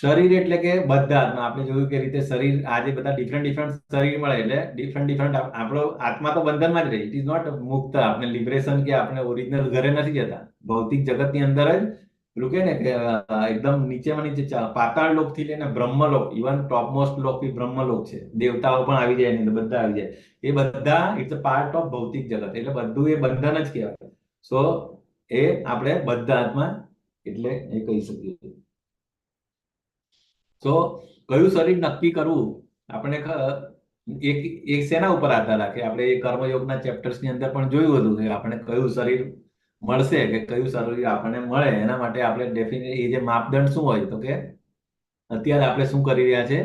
શરીર એટલે કે બધા, આપણે જોયું કે રીતે શરીર, આજે બધા ડિફરન્ટ શરીર મળે એટલે ડિફરન્ટ આપણો આત્મા તો બંધનમાં જ રહે. ઇટ ઇઝ નોટ મુક્ત, આપણે લિબરેશન કે આપણે ઓરિજિનલ ઘરે નથી જતા. ભૌતિક જગતની અંદર જ પેલું કે ને કે એકદમ નીચેમાં નીચે પાતાળ લોક થી લઈને બ્રહ્મલોક, ઇવન ટોપમોસ્ટ લોક બી બ્રહ્મલોક છે. દેવતાઓ પણ આવી જાય એની અંદર, બધા આવી જાય. એ બધા ઇટ્સ અ પાર્ટ ઓફ ભૌતિક જગત, એટલે બધું એ બંધન જ કહેવાય. સો એ આપણે બધા આત્મા એટલે એ કહી શકીએ. તો કયું શરીર નક્કી કરવું, આપણે એક શેના ઉપર આધાર રાખે? આપણે એ કર્મયોગના ચેપ્ટર્સની અંદર પણ જોયું હતું કે આપણે કયું શરીર મળશે, કે કયું શરીર આપણને મળે, એના માટે આપણે ડેફિનેટ એ જે માપદંડ શું હોય, તો કે અત્યારે આપણે શું કરી રહ્યા છે,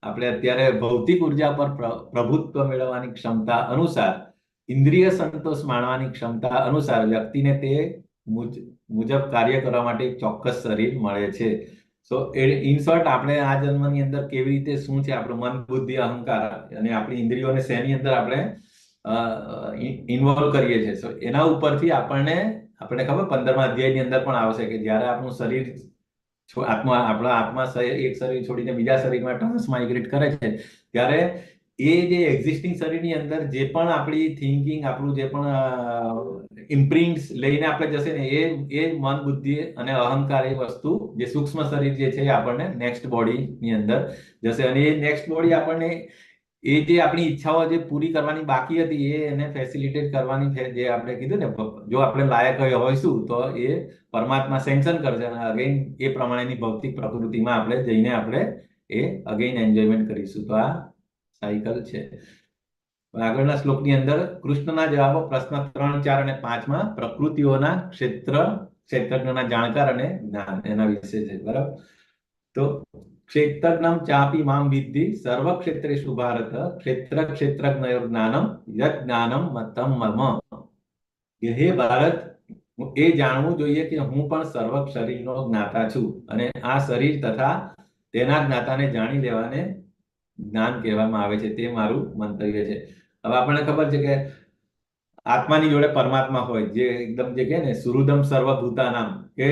આપણે અત્યારે ભૌતિક ઉર્જા પર પ્રભુત્વ મેળવવાની ક્ષમતા અનુસાર, ઇન્દ્રિય સંતોષ માણવાની ક્ષમતા અનુસાર વ્યક્તિને તે મુજબ કાર્ય કરવા માટે એક ચોક્કસ શરીર મળે છે. સો ઇન શોર્ટ, આપણે આ જન્મની અંદર કેવી રીતે શું છે આપણું મન, બુદ્ધિ, અહંકાર અને આપણી ઇન્દ્રિયોને શેની અંદર આપણે ઇન્વોલ્વ કરીએ છીએ. સો એના ઉપરથી આપણને ખબર 15મા અધ્યાયની અંદર પણ આવશે કે જ્યારે આપણું શરીર, આપણા આત્મા એક શરીર છોડીને બીજા શરીરમાં ટ્રાન્સમાઇગ્રેટ કરે છે, ત્યારે એ જે એક્ઝિસ્ટિંગ શરીરની અંદર જે પણ આપણી થિંકિંગ, આપણું જે પણ ઇમ્પ્રિન્ટ્સ લઈને આપણે જશે ને, એ મન, બુદ્ધિ અને અહંકાર, એ વસ્તુ જે સૂક્ષ્મ શરીર જે છે એ આપણને નેક્સ્ટ બોડીની અંદર જશે. અને એ નેક્સ્ટ બોડી આપણને એ જે આપણી ઈચ્છાઓ જે પૂરી કરવાની બાકી હતી એને ફેસિલિટેટ કરવાની, જે આપણે કીધું ને, જો આપણે લાયક હોઈશું તો એ પરમાત્મા સેન્કશન કરશે, અને અગેન એ પ્રમાણેની ભૌતિક પ્રકૃતિમાં આપણે જઈને આપણે એ અગેન એન્જોયમેન્ટ કરીશું. તો આ સાયકલ છે. આગળના શ્લોકની અંદર કૃષ્ણના જવાબો પ્રશ્ન 3, 4 અને 5માં પ્રકૃતિઓના ક્ષેત્રજ્ઞના જાણકાર અને જ્ઞાન, એના વિશે છે, બરાબર. તો ક્ષેત્રજ્ઞમ ચાપી મામ વિદ્ધિ સર્વ ક્ષેત્રેષુ ભારત ક્ષેત્રજ્ઞયોર જ્ઞાનમ યત જ્ઞાનમ મતમ મમ. હે ભારત, એ જાણવું જોઈએ કે હું પણ સર્વ શરીરનો જ્ઞાતા છું, અને આ શરીર તથા તેના જ્ઞાતાને જાણી લેવાને જ્ઞાન કહેવામાં આવે છે. તે મારું મંતવ્ય છે. હવે આપણને ખબર છે કે આત્માની જોડે પરમાત્મા હોય, જે એકદમ જે કહે ને સુહૃદમ સર્વભૂતાનામ, કે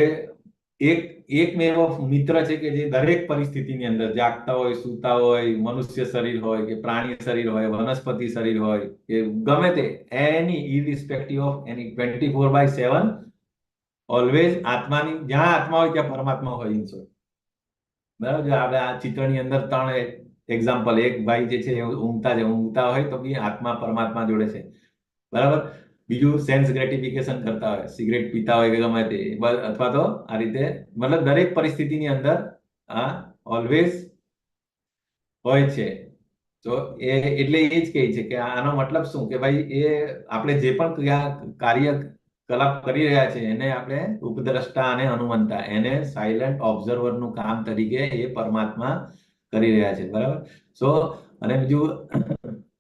એકમેવ મિત્ર છે કે જે દરેક પરિસ્થિતિની અંદર જાગતા હોય, સૂતા હોય, મનુષ્ય શરીર હોય કે પ્રાણી શરીર હોય, વનસ્પતિ શરીર હોય કે ગમે તે, એની ઇરરિસ્પેક્ટિવ ઓફ એની 24/7 ઓલવેઝ આત્માની, જ્યાં આત્મા હોય ત્યાં પરમાત્મા હોય ઇન શોર્ટ. બરાબર. જો આપણે આ ચિત્રની અંદર 3 એક્ઝામ્પલ, એક ભાઈ જે છે એ ઊંઘતા હોય તો બી આત્મા પરમાત્મા જોડે છે. બરાબર. બીજું સેન્સ ગ્રેટિફિકેશન કરતા હોય, સિગરેટ પીતા હોય કે ગમે તે, અથવા તો આ રીતે, મતલબ દરેક પરિસ્થિતિની અંદર આ ઓલવેઝ હોય છે. તો એટલે એ જ કહે છે કે આનો મતલબ શું, કે ભાઈ એ આપણે જે પણ કાર્યકલાપ કરી રહ્યા છે એને આપણે ઉપદ્રષ્ટા અને અનુમંતા, એને સાયલન્ટ ઓબ્ઝર્વરનું કામ તરીકે એ પરમાત્મા કરી રહ્યા છે. બરાબર. સો અને બીજું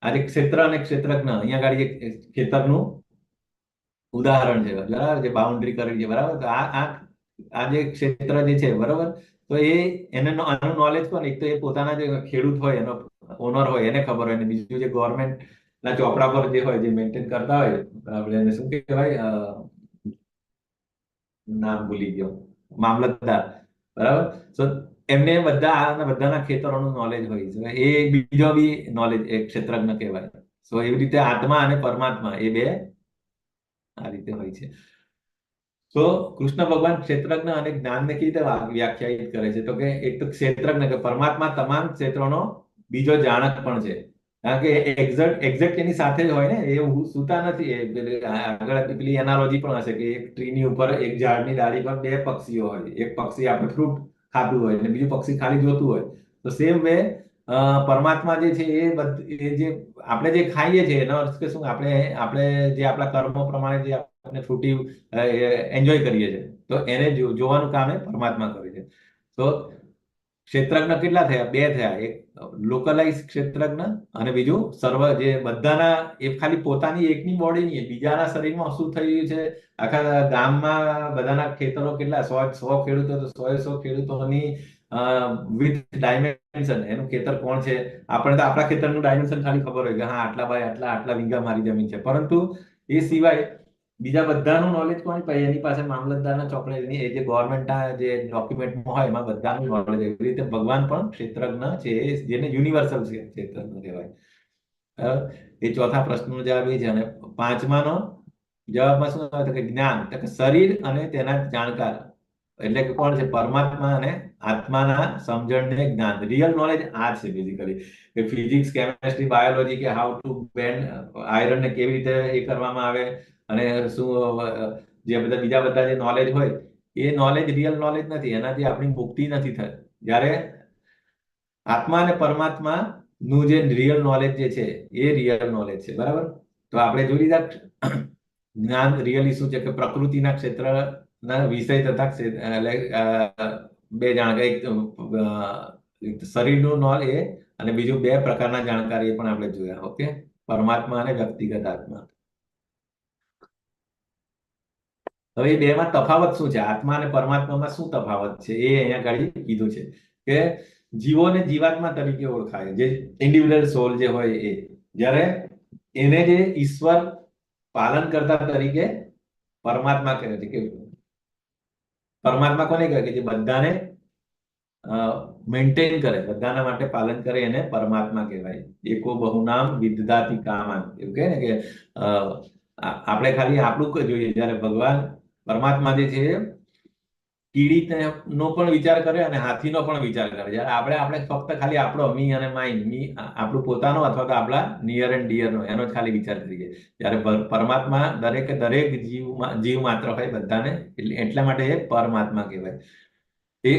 આજે ક્ષેત્ર અને ક્ષેત્રજ્ઞ, અહીંયા આગળ ખેતરનું ઉદાહરણ છે. બરાબર. જે બાઉન્ડ્રી કરેલી છે. બરાબર. તો આ જે ક્ષેત્ર જે છે, બરાબર, તો આનું નોલેજ કોણ, એક તો એ પોતાના જે ખેડૂત હોય, એનો ઓનર હોય, એને ખબર હોય, અને બીજું જે ગવર્મેન્ટ ના ચોપડા પર જે હોય, જે મેન્ટેન કરતા હોય, આપણે એને શું કહેવાય, નામ ભૂલી ગયો, મામલતદાર. બરાબર. સો એમને બધાના ખેતરોનું નોલેજ હોય છે. એ બીજો બી નોલેજ એ ક્ષેત્રજ્ઞ કહેવાય. સો એવી રીતે આત્મા અને પરમાત્મા એ બે આ રીતે હોય છે. તો કૃષ્ણ ભગવાન ક્ષેત્રજ્ઞ અને જ્ઞાનને કેવી રીતે વ્યાખ્યાયિત કરે છે, તો કે એક તો ક્ષેત્રજ્ઞ, કે પરમાત્મા તમામ ક્ષેત્રોનો બીજો જાણક પણ છે. કારણ કે એક્ઝેક્ટ એની સાથે જ હોય ને, એ સૂતા નથી. આગળ પેલી એનાલોજી પણ હશે કે એક ટ્રીની ઉપર, એક ઝાડની ડાળી પર 2 પક્ષીઓ હોય. એક પક્ષી આપણે ફ્રૂટ ખાતું હોય અને બીજું પક્ષી ખાલી જોતું હોય. તો સેમ વે પરમાત્મા જે છે એ જે આપણે જે ખાઈએ છીએ એનો અર્થ કે શું, આપણે જે આપણા કર્મો પ્રમાણે જે આપણે ફ્રૂટી એન્જોય કરીએ છીએ, તો એને જોવાનું કામ એ પરમાત્મા કરે છે. તો ક્ષેત્રજ્ઞ કેટલા થયા? 2 થયા. એક લોકલાઇઝ ક્ષેત્રજ્ઞ અને બીજું જે બધાના, એ ખાલી પોતાની એકની બોડી નહીં, બીજાના શરીરમાં શું થઈ રહ્યું છે, આખા ગામમાં બધાના ખેતરો કેટલા, 100 ખેડૂતો, તો 100 ખેડૂતોની વિથ ડાયમેન્શન, એનું ખેતર કોણ છે. આપણે તો આપણા ખેતરનું ડાયમેન્શન ખાલી ખબર હોય કે હા આટલા બાય આટલા વીઘા મારી જમીન છે, પરંતુ એ સિવાય બીજા બધાનું નોલેજ કોની પાસે? એની પાસે મામલતદારના ચોપડે, એ જે ગવર્મેન્ટના જે ડોક્યુમેન્ટમાં હોય એમાં બધાનું નોલેજ. એવી રીતે ભગવાન પણ ક્ષેત્રજ્ઞ છે, જેને યુનિવર્સલ ક્ષેત્રજ્ઞ કહેવાય. એ ચોથા પ્રશ્નનો જવાબ એ છે. અને 5માનો જવાબમાં શું આવે તો કે જ્ઞાન, એટલે કે શરીર અને તેના જાણકાર, એટલે કે કોણ છે? પરમાત્મા અને આત્માના સમજણને જ્ઞાન. રિયલ નોલેજ આ છે બેઝિકલી, કે ફિઝિક્સ, કેમેસ્ટ્રી, બાયોલોજી, કે હાઉ ટુ બેન્ડ આયરન ને કેવી રીતે એ કરવામાં આવે, અને શું જે બીજા બધા જે નોલેજ હોય, એ નોલેજ રિયલ નોલેજ નથી. એનાથી આપણી મુક્તિ નથી થઈ. જ્યારે આત્મા અને પરમાત્મા નું જે રિયલ નોલેજ જે છે એ રિયલ નોલેજ છે. બરાબર. તો આપણે જોઈ લીધા જ્ઞાન રિયલી શું છે, કે પ્રકૃતિના ક્ષેત્રના વિષય તથા બે જાણકારી, શરીરનું નોલેજ અને બીજું 2 પ્રકારના જાણકારી પણ આપણે જોયા. ઓકે. પરમાત્મા અને વ્યક્તિગત આત્મા. હવે એ બેમાં તફાવત શું છે? આત્મા અને પરમાત્મામાં શું તફાવત છે એ અહીંયા આગળ કીધું છે કે જીવોને જીવાત્મા તરીકે ઓળખાય, જે ઇન્ડિવિડ્યુઅલ સોલ જે હોય એ, જ્યારે એને જે ઈશ્વર પાલન કરતા તરીકે પરમાત્મા કહે છે. કે પરમાત્મા કોને કહે? કે જે બધાને મેન્ટેન કરે, બધાના માટે પાલન કરે, એને પરમાત્મા કહેવાય. એકો બહુનામ વિદધાતિ કામાન, એવું કહે ને કે આપણે ખાલી આપણું જોઈએ, જ્યારે ભગવાન પરમાત્મા જે છે કીડીનો પણ વિચાર કરે અને હાથીનો પણ વિચાર કરે. જ્યારે આપણે ફક્ત ખાલી આપણો મી અને માઇન્ડ, આપણું પોતાનો અથવા તો આપણા નિયર એન્ડ ડિયરનો, એનો જ ખાલી વિચાર કરીએ. ત્યારે પરમાત્મા દરેક જીવ માત્ર હોય, બધાને, એટલા માટે એ પરમાત્મા કહેવાય. એ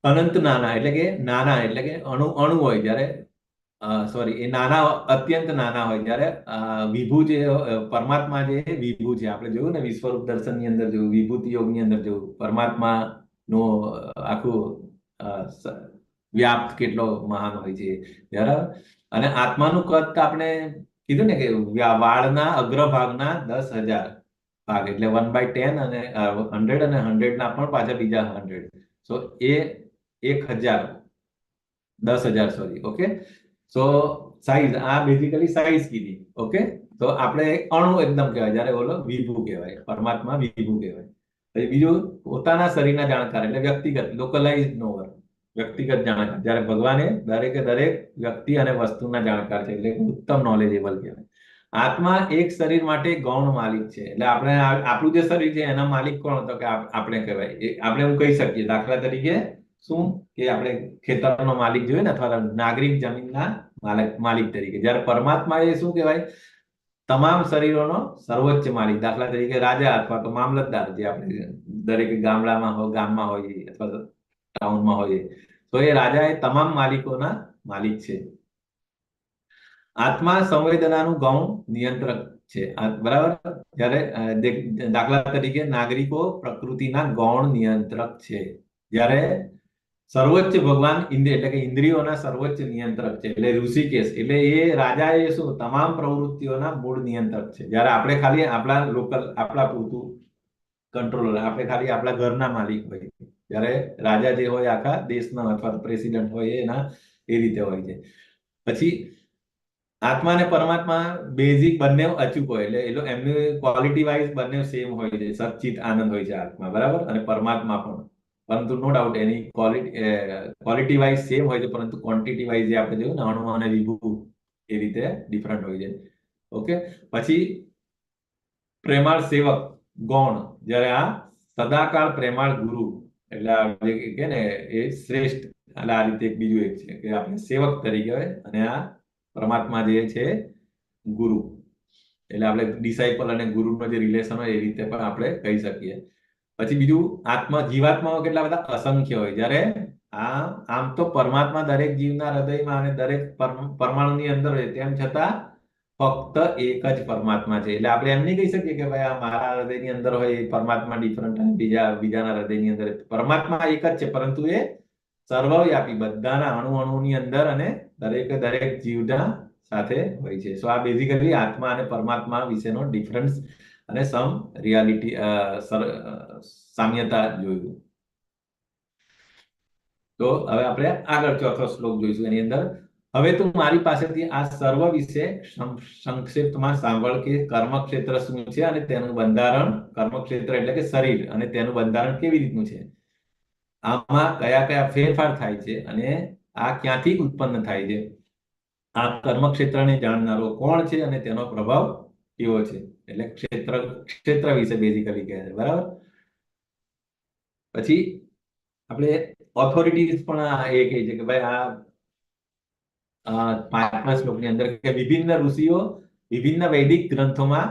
અનંત નાના, એટલે કે નાના, એટલે કે અણુ હોય જ્યારે, સોરી, એ અત્યંત નાના હોય. જ્યારે વિભુ જે પરમાત્મા જે વિભુ છે, આપણે જોયું ને વિશ્વરૂપ દર્શનની અંદર જોયું, વિભૂતિ યોગની અંદર જોયું, પરમાત્મા નો આખું વ્યાપ્ત કેટલો મહાન હોય છે. બરાબર. અને આત્માનું કદ આપણે કીધું ને કે વાળના અગ્રભાગના 10,000 ભાગ, એટલે 1/10 અને 100, અને 100ના પણ પાછા બીજા 100. સો એ 1,000, 10,000, સોરી. ઓકે. સો સાઈઝ, આ બેઝિકલી સાઈઝ કીધી. ઓકે. તો આપણે અણુ એકદમ કહેવાય, જ્યારે ઓલો વિભુ કહેવાય, પરમાત્મા વિભુ કહેવાય. પછી બીજું પોતાના શરીરના જાણકાર, એટલે વ્યક્તિગત, લોકલાઇઝ નોવર, વ્યક્તિગત જાણકાર. જ્યારે ભગવાને દરેક વ્યક્તિ અને વસ્તુના જાણકાર છે, એટલે ઉત્તમ નોલેજેબલ કહેવાય. આત્મા એક શરીર માટે ગૌણ માલિક છે. એટલે આપણે આપણું જે શરીર છે એના માલિક કોણ? તો કે આપણે કહેવાય. આપણે એવું કહી શકીએ. દાખલા તરીકે શું કે આપણે ખેતરનો માલિક જોઈએ ને, અથવા નાગરિક જમીનના માલિક તરીકે. જ્યારે પરમાત્મા એ શું કહેવાય? તમામ શરીરોનો સર્વોચ્ચ માલિક. દાખલા તરીકે રાજા અથવા તો મામલતદાર, જે આપણે દરેક ગામમાં હોઈએ અથવા ટાઉનમાં હોઈએ, તો એ રાજા એ તમામ માલિકોના માલિક છે. આત્મા સંવેદનાનું ગૌણ નિયંત્રક છે. બરાબર. જ્યારે દાખલા તરીકે નાગરિકો પ્રકૃતિના ગૌણ નિયંત્રક છે. જ્યારે સર્વોચ્ચ ભગવાન એટલે કે ઇન્દ્રિયોના સર્વોચ્ચ નિયંત્રક છે. એટલે ઋષિકેશ એટલે એ રાજા એ શું તમામ પ્રવૃત્તિઓના મૂળ નિયંત્રક છે. જ્યારે આપણે ખાલી આપણા પૂરતું કંટ્રોલર, આપણે ખાલી આપણા ઘરના માલિક હોય. જ્યારે રાજા જે હોય આખા દેશના અથવા પ્રેસિડેન્ટ હોય એના એ રીતે હોય છે. પછી આત્મા અને પરમાત્મા બેઝિક બંને અચૂક હોય. એટલે એમની ક્વોલિટી વાઇઝ બંને સેમ હોય છે. સચ્ચિત આનંદ હોય છે આત્મા, બરાબર, અને પરમાત્મા પણ. પરંતુ નો ડાઉટ એની ક્વોલિટી વાઇઝ સેમ હોય છે, પરંતુ ક્વોન્ટિટી વાઇઝ જે આપણે જોયું ને, અણુ અને વિભુ, એ રીતે ડિફરન્ટ હોય છે. ઓકે. પછી પ્રેમાળ સેવક ગૌણ. જ્યારે આ સદાકાળ પ્રેમાળ ગુરુ, એટલે કે ને એ શ્રેષ્ઠ. એટલે આ રીતે બીજું એક છે કે આપણે સેવક તરીકે હોય, અને આ પરમાત્મા જે છે ગુરુ. એટલે આપણે ડિસાઇપલ અને ગુરુનો જે રિલેશન હોય એ રીતે પણ આપણે કહી શકીએ. પછી બીજું, જીવાત્માઓ કેટલા બધા અસંખ્ય હોય. જ્યારે આમ તો પરમાત્મા દરેક જીવના હૃદયમાં અને દરેક પરમાણુની અંદર હોય, તેમ છતાં ફક્ત એક જ પરમાત્મા છે. એટલે આપણે એમ નહીં કહી શકીએ કે ભાઈ આ મારા હૃદયની અંદર હોય એ પરમાત્મા ડિફરન્ટ અને બીજાના હૃદયની અંદર. પરમાત્મા એક જ છે, પરંતુ એ સર્વવ્યાપી, બધાના અણુની અંદર અને દરેક જીવના સાથે હોય છે. સો આ બેઝિકલી આત્મા અને પરમાત્મા વિશેનો ડિફરન્સ અને સામ્યતા જોયું. તો હવે આપણે આગળ ચોથો શ્લોક જોઈશું. એની અંદર, હવે તું મારી પાસેથી આ સર્વ વિશે સંક્ષિપ્તમાં સાંભળ કે કર્મક્ષેત્ર શું છે અને તેનું બંધારણ. કર્મક્ષેત્ર એટલે કે શરીર, અને તેનું બંધારણ કેવી રીતનું છે, આમાં કયા કયા ફેરફાર થાય છે, અને આ ક્યાંથી ઉત્પન્ન થાય છે. આ કર્મક્ષેત્રને જાણનારો કોણ છે અને તેનો પ્રભાવ કેવો છે. એટલે ક્ષેત્ર વિશે બેઝિકલી કહે છે, બરાબર. પછી આપણે ઓથોરિટીઝ પણ એ કહે છે કે ભાઈ આ 5મા શ્લોકની અંદર કે વિભિન્ન ઋષિઓ વિભિન્ન વૈદિક ગ્રંથોમાં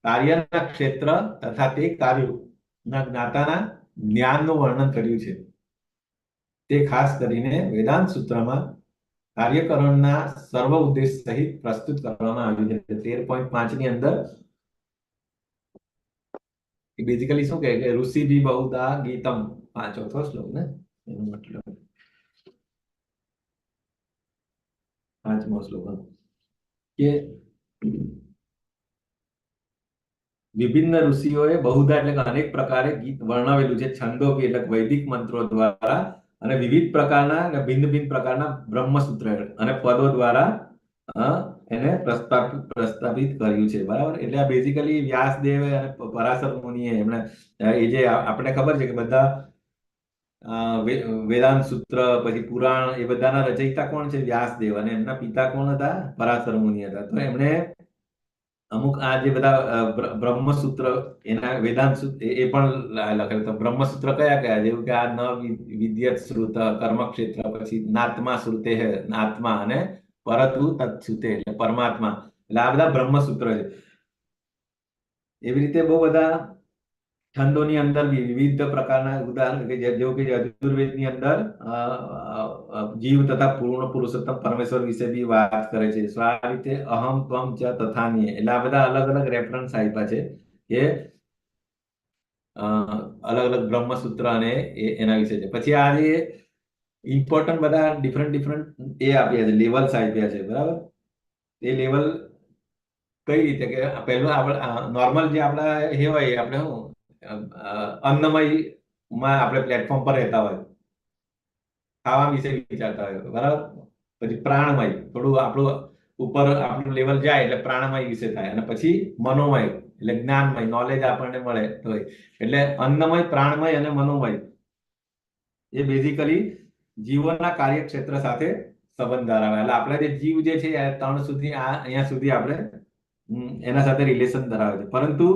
કાર્યના ક્ષેત્ર તથા તે કાર્યોના જ્ઞાતાના જ્ઞાનનું વર્ણન કર્યું છે. તે ખાસ કરીને વેદાંત સૂત્રમાં કાર્યકરણના સર્વ ઉદ્દેશ સહિત પ્રસ્તુત કરવામાં આવ્યું છે. 13.5 ની અંદર બેઝિકલી શું કહે કે ઋષિ ભી બહુધા ગીતમ, 5મો શ્લોક ને, એનો મતલબ 5મો શ્લોક કે વિભિન્ન ઋષિઓએ બહુધા એટલે કે અનેક પ્રકારે ગીત વર્ણવેલું છે. છંદોપી એટલે વૈદિક મંત્રો દ્વારા, અને વિવિધ પ્રકારના ભિન્ન પ્રકારના બ્રહ્મસૂત્ર અને પદો દ્વારા એને પ્રસ્તાપિત કર્યું છે, બરાબર. એટલે આ બેઝિકલી વ્યાસદેવ અને પરાશર મુનિએ એમણે એ જે આપણે ખબર છે કે બધા વેદાંત સૂત્ર પછી પુરાણ એ બધાના રચયિતા કોણ છે? વ્યાસદેવ. અને એમના પિતા કોણ હતા? પરાશર મુનિ હતા. તો એમણે અમુક આ જે બધા બ્રહ્મસૂત્ર એના વેદાંત સૂત્ર એ પણ લખેલું. તો બ્રહ્મસૂત્ર કયા કયા? જેવું કે આ ન વિદ્યત શ્રુત, કર્મક્ષેત્ર, પછી નાત્મા શ્રુતે આત્મા, અને પરતુ તત્સુતે એટલે પરમાત્મા. એટલે આ બધા બ્રહ્મસૂત્ર છે. એવી રીતે બહુ બધા છંદોની અંદર વિવિધ પ્રકારના ઉદાહરણ, જેવું કે યજુર્વેદની અંદર જીવ તથા પૂર્ણ પુરુષોત્તમ પરમેશ્વર વિશે બી વાત કરે છે. તો આ રીતે અહમ ત્વમ ચ તથાની, એટલે આ બધા અલગ અલગ રેફરન્સ આપ્યા છે કે અલગ અલગ બ્રહ્મસૂત્ર અને એના વિશે છે. પછી આ જે ઇમ્પોર્ટન્ટ બધા ડિફરન્ટ એ આપ્યા છે, લેવલ્સ આપ્યા છે, બરાબર. એ લેવલ કઈ રીતે કે પહેલું નોર્મલ જે આપણા એ હોય, આપણે શું અન્નમયમાં આપણે પ્લેટફોર્મ પર રહેતા હોય, ખાવા વિશે વિચારતા હોય, બરાબર. પછી પ્રાણમય, થોડું આપણું ઉપર આપણું લેવલ જાય એટલે પ્રાણમય વિશે થાય, અને પછી મનોમય એટલે જ્ઞાનમય, નોલેજ આપણને મળે તો. એટલે અન્નમય, પ્રાણમય અને મનોમય એ બેઝિકલી જીવોના કાર્યક્ષેત્ર સાથે સંબંધ ધરાવે. એટલે આપણે જે જીવ જે છે 3 સુધી અહીંયા સુધી આપણે એના સાથે રિલેશન ધરાવે છે. પરંતુ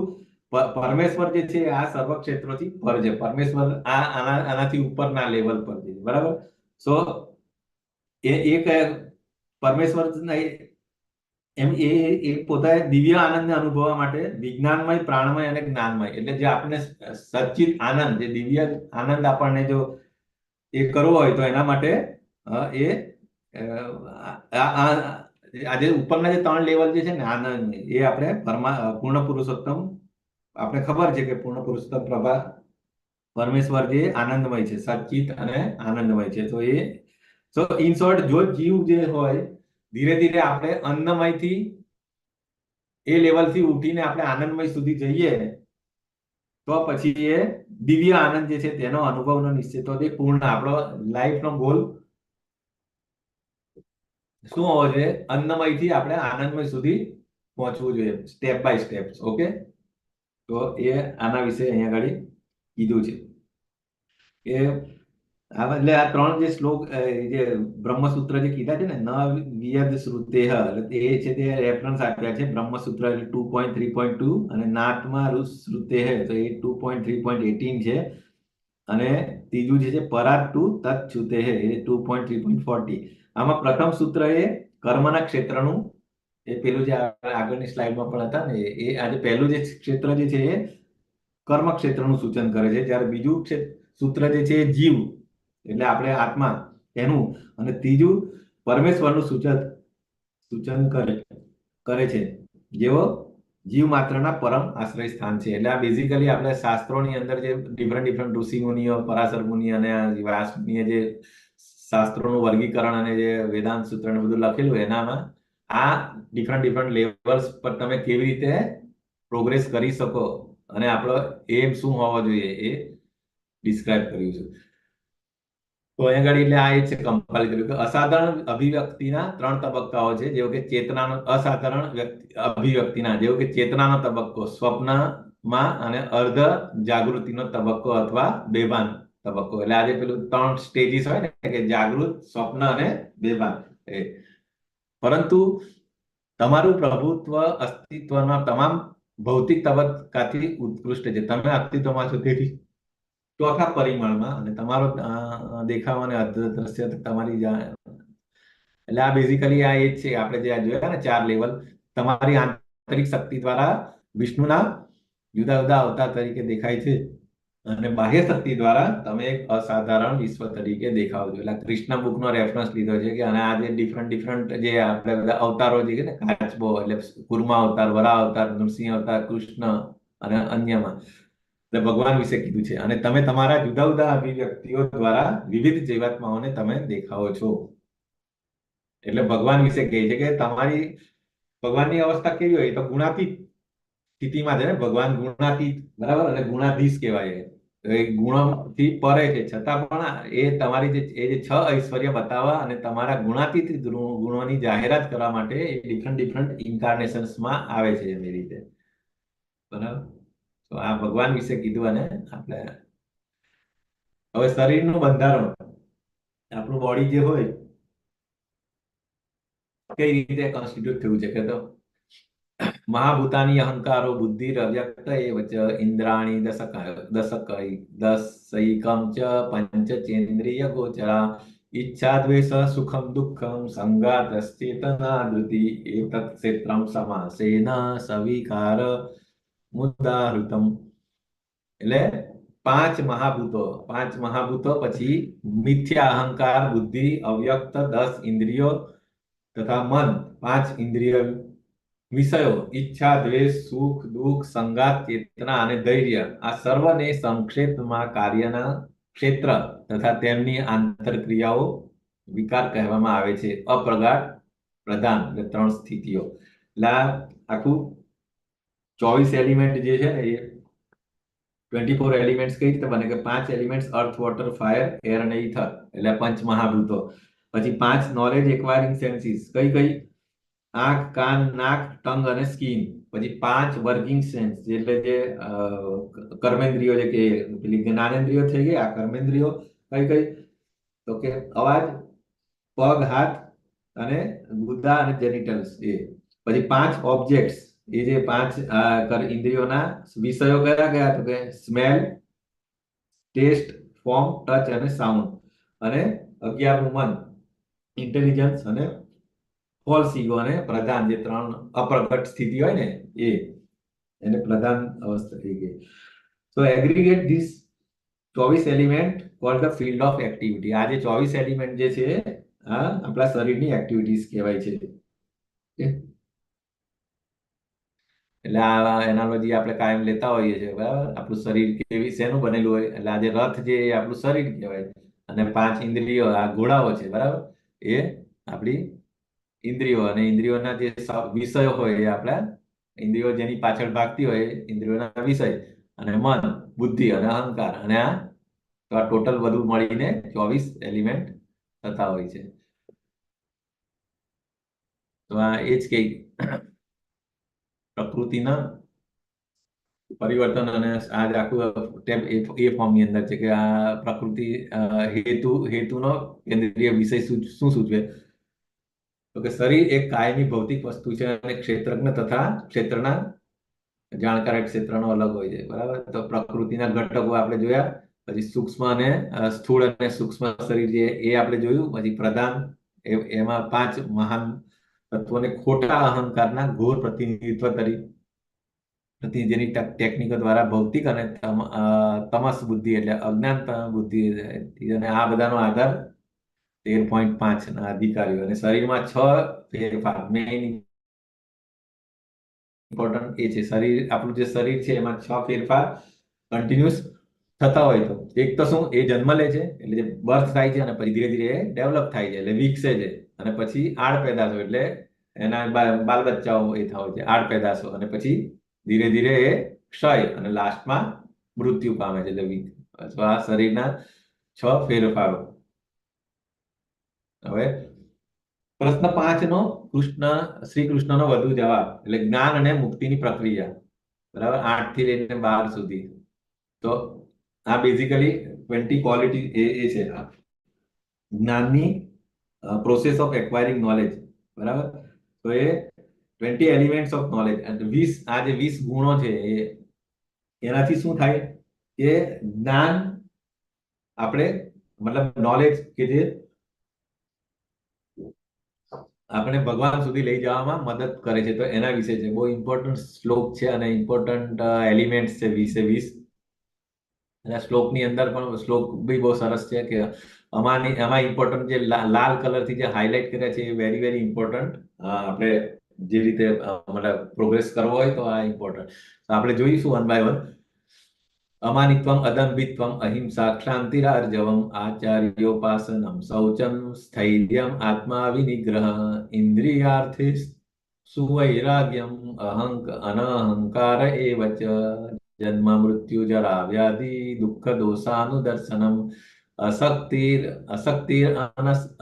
પરમેશ્વર જે છે આ સર્વ ક્ષેત્રોથી પર છે. પરમેશ્વર આનાથી ઉપરના લેવલ પર છે. બરાબર. સો એક પરમેશ્વર એમ એ પોતે દિવ્ય આનંદને અનુભવવા માટે વિજ્ઞાનમય, પ્રાણમય અને જ્ઞાનમય, એટલે જે આપણને સચ્ચિત આનંદ, જે દિવ્ય આનંદ આપણને જો એ કરવો હોય તો એના માટે એ આજે ઉપરના જે 3 લેવલ જે છે ને આનંદ, એ આપણે પૂર્ણ પુરુષોત્તમ, આપણે ખબર છે કે પૂર્ણ પુરુષોત્તમ પ્રભા પરમેશ્વર જે આનંદમય છે, સચ્ચિત અને આનંદમય છે. તો ઇન શોર્ટ, જો જીવ જે હોય ધીરે ધીરે આપણે અન્નમયથી એ લેવલથી ઉઠીને આપણે આનંદમય સુધી જઈએ તો પછી એ દિવ્ય આનંદ જે છે તેનો અનુભવનો નિશ્ચિત તો પૂર્ણ આપણો લાઈફનો ગોલ શું હોવો જોઈએ? અન્નમયથી આપણે આનંદમય સુધી પહોંચવું જોઈએ, સ્ટેપ બાય સ્ટેપ. ઓકે, તો એ આના વિશે અહીંયા આગળ કીધું છે. એટલે આ 3 જે શ્લોક, જે બ્રહ્મસૂત્ર જે કીધા છે ને, ન વિયદ શ્રુતેહ, એ છે તે રેફરન્સ આપ્યા છે. બ્રહ્મસૂત્ર 2.3.2 અને નાત્મા શ્રુતેહ, તો એ 2.3.18 છે. અને ત્રીજું જે છે પરાત્તુ તચ્છુતેહ, એ 2.3.40. આમાં પ્રથમ સૂત્ર એ કર્મના ક્ષેત્રનું, એ પેલું જે આગળની સ્લાઇડમાં પણ હતા ને, એ આજે પહેલું જે ક્ષેત્ર જે છે એ કર્મ ક્ષેત્રનું સૂચન કરે છે. જ્યારે બીજું સૂત્ર જે છે એ જીવ, એટલે આપણે આત્મા એનું, અને ત્રીજું પરમેશ્વરનું સૂચન કરે છે, જેવો જીવ માત્રના પરમ આશ્રય સ્થાન છે. એટલે આ બેઝિકલી આપણે શાસ્ત્રોની અંદર જે ડિફરન્ટ ઋષિ મુનિઓ, પરાશર મુનિ અને વ્યાસ મુનિએ જે શાસ્ત્રોનું વર્ગીકરણ અને જે વેદાંત સૂત્ર ને બધું લખેલું, એનામાં આ ડિફરન્ટ લેવલ્સ પર તમે કેવી રીતે પ્રોગ્રેસ કરી શકો અને આપણો એમ શું હોવો જોઈએ એ ડિસ્ક્રાઇબ કર્યું છે. તો અહીંયા આગળ એટલે આ એ છે કમ્પાઇલ કર્યું કે અસાધારણ અભિવ્યક્તિના 3 તબક્કાઓ છે, જેવો કે ચેતનાનો, અસાધારણ અભિવ્યક્તિના જેવો કે ચેતનાનો તબક્કો, સ્વપ્નમાં અને અર્ધ જાગૃતિનો તબક્કો અથવા બેભાન તબક્કો. એટલે આજે પેલું 3 સ્ટેજીસ હોય ને, કે જાગૃત, સ્વપ્ન અને બેભાન. પરંતુ તમારું પ્રભુત્વ અસ્તિત્વના તમામ ભૌતિક તબક્કાથી ઉત્કૃષ્ટ છે. તમે અસ્તિત્વમાં છો તેથી ચોથા પરિમાણમાં, અને તમારો દેખાવ અને અદ્રશ્ય તમારી, એટલે આ બેઝિકલી આ એ જ છે. આપણે જે જોયા ને 4 લેવલ, તમારી આંતરિક શક્તિ દ્વારા વિષ્ણુના જુદા જુદા અવતાર તરીકે દેખાય છે, અને બાહ્ય શક્તિ દ્વારા તમે એક અસાધારણ વિશ્વ તરીકે દેખાવ છો. એટલે કૃષ્ણ બુકનો રેફરન્સ લીધો છે કે, અને આ જે ડિફરન્ટ જે આપણે બધા અવતારો જે છે ને, કાચબો એટલે કુર્મા અવતાર, વરા અવતાર, નૃસિંહ અવતાર, કૃષ્ણ અને અન્યમાં ભગવાન વિશે કીધું છે. અને તમે તમારા જુદા જુદા અભિવ્યક્તિઓ દ્વારા વિવિધ જીવાત્માઓને તમે દેખાવો છો. એટલે ભગવાન વિશે કહે છે કે તમારી ભગવાનની અવસ્થા કેવી હોય? તો ગુણાતીત સ્થિતિમાં છે ને ભગવાન, ગુણાતીત, બરાબર, અને ગુણાધીશ કહેવાય. એ ગુણોથી પરે છે, છતાં પણ એ તમારી જે 6 ઐશ્વર્ય બતાવવા અને તમારા ગુણાતીત ગુણોની જાહેરાત કરવા માટે એ ડિફરન્ટ ઇન્કાર્નેશન્સમાં આવે છે એની રીતે. બરાબર. તો આ ભગવાન વિશે કીધું. અને આપણે હવે શરીરનું બંધારણ, આપણું બોડી જે હોય કઈ રીતે કોન્સ્ટિટ્યુટ થયું છે, કે તો મહાભૂતાની અહંકારો બુદ્ધિ અવ્યક્ત એવ ચ ઇન્દ્રાણી દશકૈકમ ચ પંચચેન્દ્રિય ગોચરા ઈચ્છા દ્વેષ સુખમ દુઃખમ સંગાતશ્ચેતના ધૃતિ એતત્ ક્ષેત્રમ સમાસેન સવિકાર મુદ્દાહૃતમ. એટલે 5 મહાભૂતો, પછી મિથ્યા અહંકાર, બુદ્ધિ, અવ્યક્ત 10 ઇન્દ્રિયો તથા મન 5 ઇન્દ્રિય વિષયો, ઈચ્છા, દ્વેષ, સુખ, દુઃખ, સંગાત, ચેતના અને ધૈર્ય, આ સર્વને સંક્ષેપમાં કાર્યના ક્ષેત્ર તથા તેમની આંતરક્રિયાઓ વિકાર કહેવામાં આવે છે. અપ્રગાઢ પ્રધાન, એટલે 3 સ્થિતિઓ. એટલે આખું 24 એલિમેન્ટ જે છે ને, એ 24 એલિમેન્ટ્સ કઈ રીતે બને? કે 5 એલિમેન્ટ્સ અર્થ, વોટર, ફાયર, એર અને ઇથર, એટલે 5 મહાભૂતો. પછી 5 નોલેજ એક્વાયરિંગ સેન્સીસ, કઈ? આંખ, કાન, નાક, ટંગ અને સ્કિન. પછી 5 વર્કિંગ સેન્સ, એટલે જે કર્મેન્દ્રિયો છે, કે પેલી જ્ઞાનેન્દ્રિયો થઈ ગઈ. આ કર્મેન્દ્રિયો કઈ? તો કે અવાજ, પગ, હાથ અને ગુદા અને જેનિટલ્સ. એ પછી 5 ઓબ્જેક્ટ્સ, એ જે 5 ઇન્દ્રિયોના વિષયો કયા કયા તો કે સ્મેલ, ટેસ્ટ, ફોર્મ, ટચ અને સાઉન્ડ. અને 11મું મન, ઇન્ટેલિજન્સ અને ફોલ્સ ઈગો અને પ્રધાન, જે 3 અપ્રગટ સ્થિતિ હોય ને એને પ્રધાન અવસ્થા કહે. So aggregate this 24 element called the field of activity. આ જે 24 એલિમેન્ટ જે છે આ આપણા શરીરની એક્ટિવિટીઝ કહેવાય છે. એટલે આ એનાલોજી આપણે કાયમ લેતા હોઈએ છીએ, બરાબર. આપણું શરીર કેવી શેનું બનેલું હોય, એટલે આ જે રથ જે આપણું શરીર કહેવાય, અને 5 ઇન્દ્રિયો આ ઘોડાઓ છે, બરાબર. એ આપણી ઇન્દ્રિયો, અને ઇન્દ્રિયોના જે વિષયો હોય એ આપણા ઇન્દ્રિયો જેની પાછળ ભાગતી હોય ઇન્દ્રિયોના વિષય, અને મન, બુદ્ધિ અને અહંકાર, અને આ ટોટલ બધું મળીને 24 એલિમેન્ટ થતા હોય છે. તો આ એ જ કે પ્રકૃતિના પરિવર્તન, અને આ જ આખું ટેબ એ ફોર્મની અંદર છે કે આ પ્રકૃતિ હેતુનો કેન્દ્રીય વિષય શું સૂચવે? તો કે શરીર એક કાયમી ભૌતિક વસ્તુ છે, અને ક્ષેત્રજ્ઞ તથા ક્ષેત્રના જાણકાર ક્ષેત્રનો અલગ હોય છે, બરાબર. તો પ્રકૃતિના ઘટકો આપણે જોયા, પછી સૂક્ષ્મ અને સ્થૂળ અને સૂક્ષ્મ શરીર જે એ આપણે જોયું, પછી પ્રધાન, એમાં 5 મહાન તત્વોને ખોટા અહંકારના ઘોર પ્રતિનિધિત્વ જેની ટેકનિકો દ્વારા ભૌતિક અને તમસ બુદ્ધિ એટલે અજ્ઞાન બુદ્ધિ, અને આ બધાનો આધાર 13.5 ના અધિકારીઓ. અને શરીરમાં 6 ફેરફાર મેઇન ઇમ્પોર્ટન્ટ એ છે. આપણું જે શરીર છે એમાં 6 ફેરફાર કન્ટિન્યુઅસ થતા હોય. તો એક તો શું, એ જન્મ લે છે, એટલે જે બર્થ થાય છે, અને પછી ધીરે ધીરે એ ડેવલપ થાય છે, એટલે વિકસે છે, અને પછી આડ પેદાશો, એટલે એના બાલ બચ્ચાઓ એ થાય છે, આડ પેદાશો, અને પછી ધીરે ધીરે એ ક્ષય, અને લાસ્ટમાં મૃત્યુ પામે છે. એટલે આ શરીરના 6 ફેરફારો. હવે પ્રશ્ન 5 નો શ્રી કૃષ્ણનો વધુ જવાબ, એટલે જ્ઞાન અને મુક્તિની પ્રક્રિયા, બરાબર, 8 થી લઈને 12 સુધી. તો આ બેઝિકલી 20 ક્વોલિટી એ છે જ્ઞાનની પ્રોસેસ ઓફ એક્વાયરિંગ નોલેજ, બરાબર. તો એ 20 એલિમેન્ટ્સ ઓફ નોલેજ, અને 20 આ જે 20 ગુણો છે એનાથી શું થાય કે જ્ઞાન આપણે મતલબ નોલેજ કે જે આપણે ભગવાન સુધી લઈ જવામાં મદદ કરે છે. તો એના વિશે છે, બહુ ઇમ્પોર્ટન્ટ શ્લોક છે, અને ઇમ્પોર્ટન્ટ એલિમેન્ટ્સ છે 20 અને શ્લોકની અંદર પણ શ્લોક બી બહુ સરસ છે કે એમાં ઇમ્પોર્ટન્ટ જે લાલ કલરથી જે હાઇલાઇટ કર્યા છે એ વેરી વેરી ઇમ્પોર્ટન્ટ. આપણે જે રીતે મતલબ પ્રોગ્રેસ કરવો હોય તો આ ઇમ્પોર્ટન્ટ. આપણે જોઈશું 1 બાય 1. અમાનિત્વમ, અદંભિત્વમ, અહિંસા, ક્ષાંતિરાર્જવમ, આચાર્યોપાસનમ, શૌચમ, સ્થૈર્યમ, આત્મા વિનિગ્રહ, ઇન્દ્રિયાર્થે સુવૈરાગ્યમ, અનહંકાર એવ ચ, જન્મ મૃત્યુ જરા વ્યાધિ દુઃખ દોષાનુદર્શનમ, અશક્તિર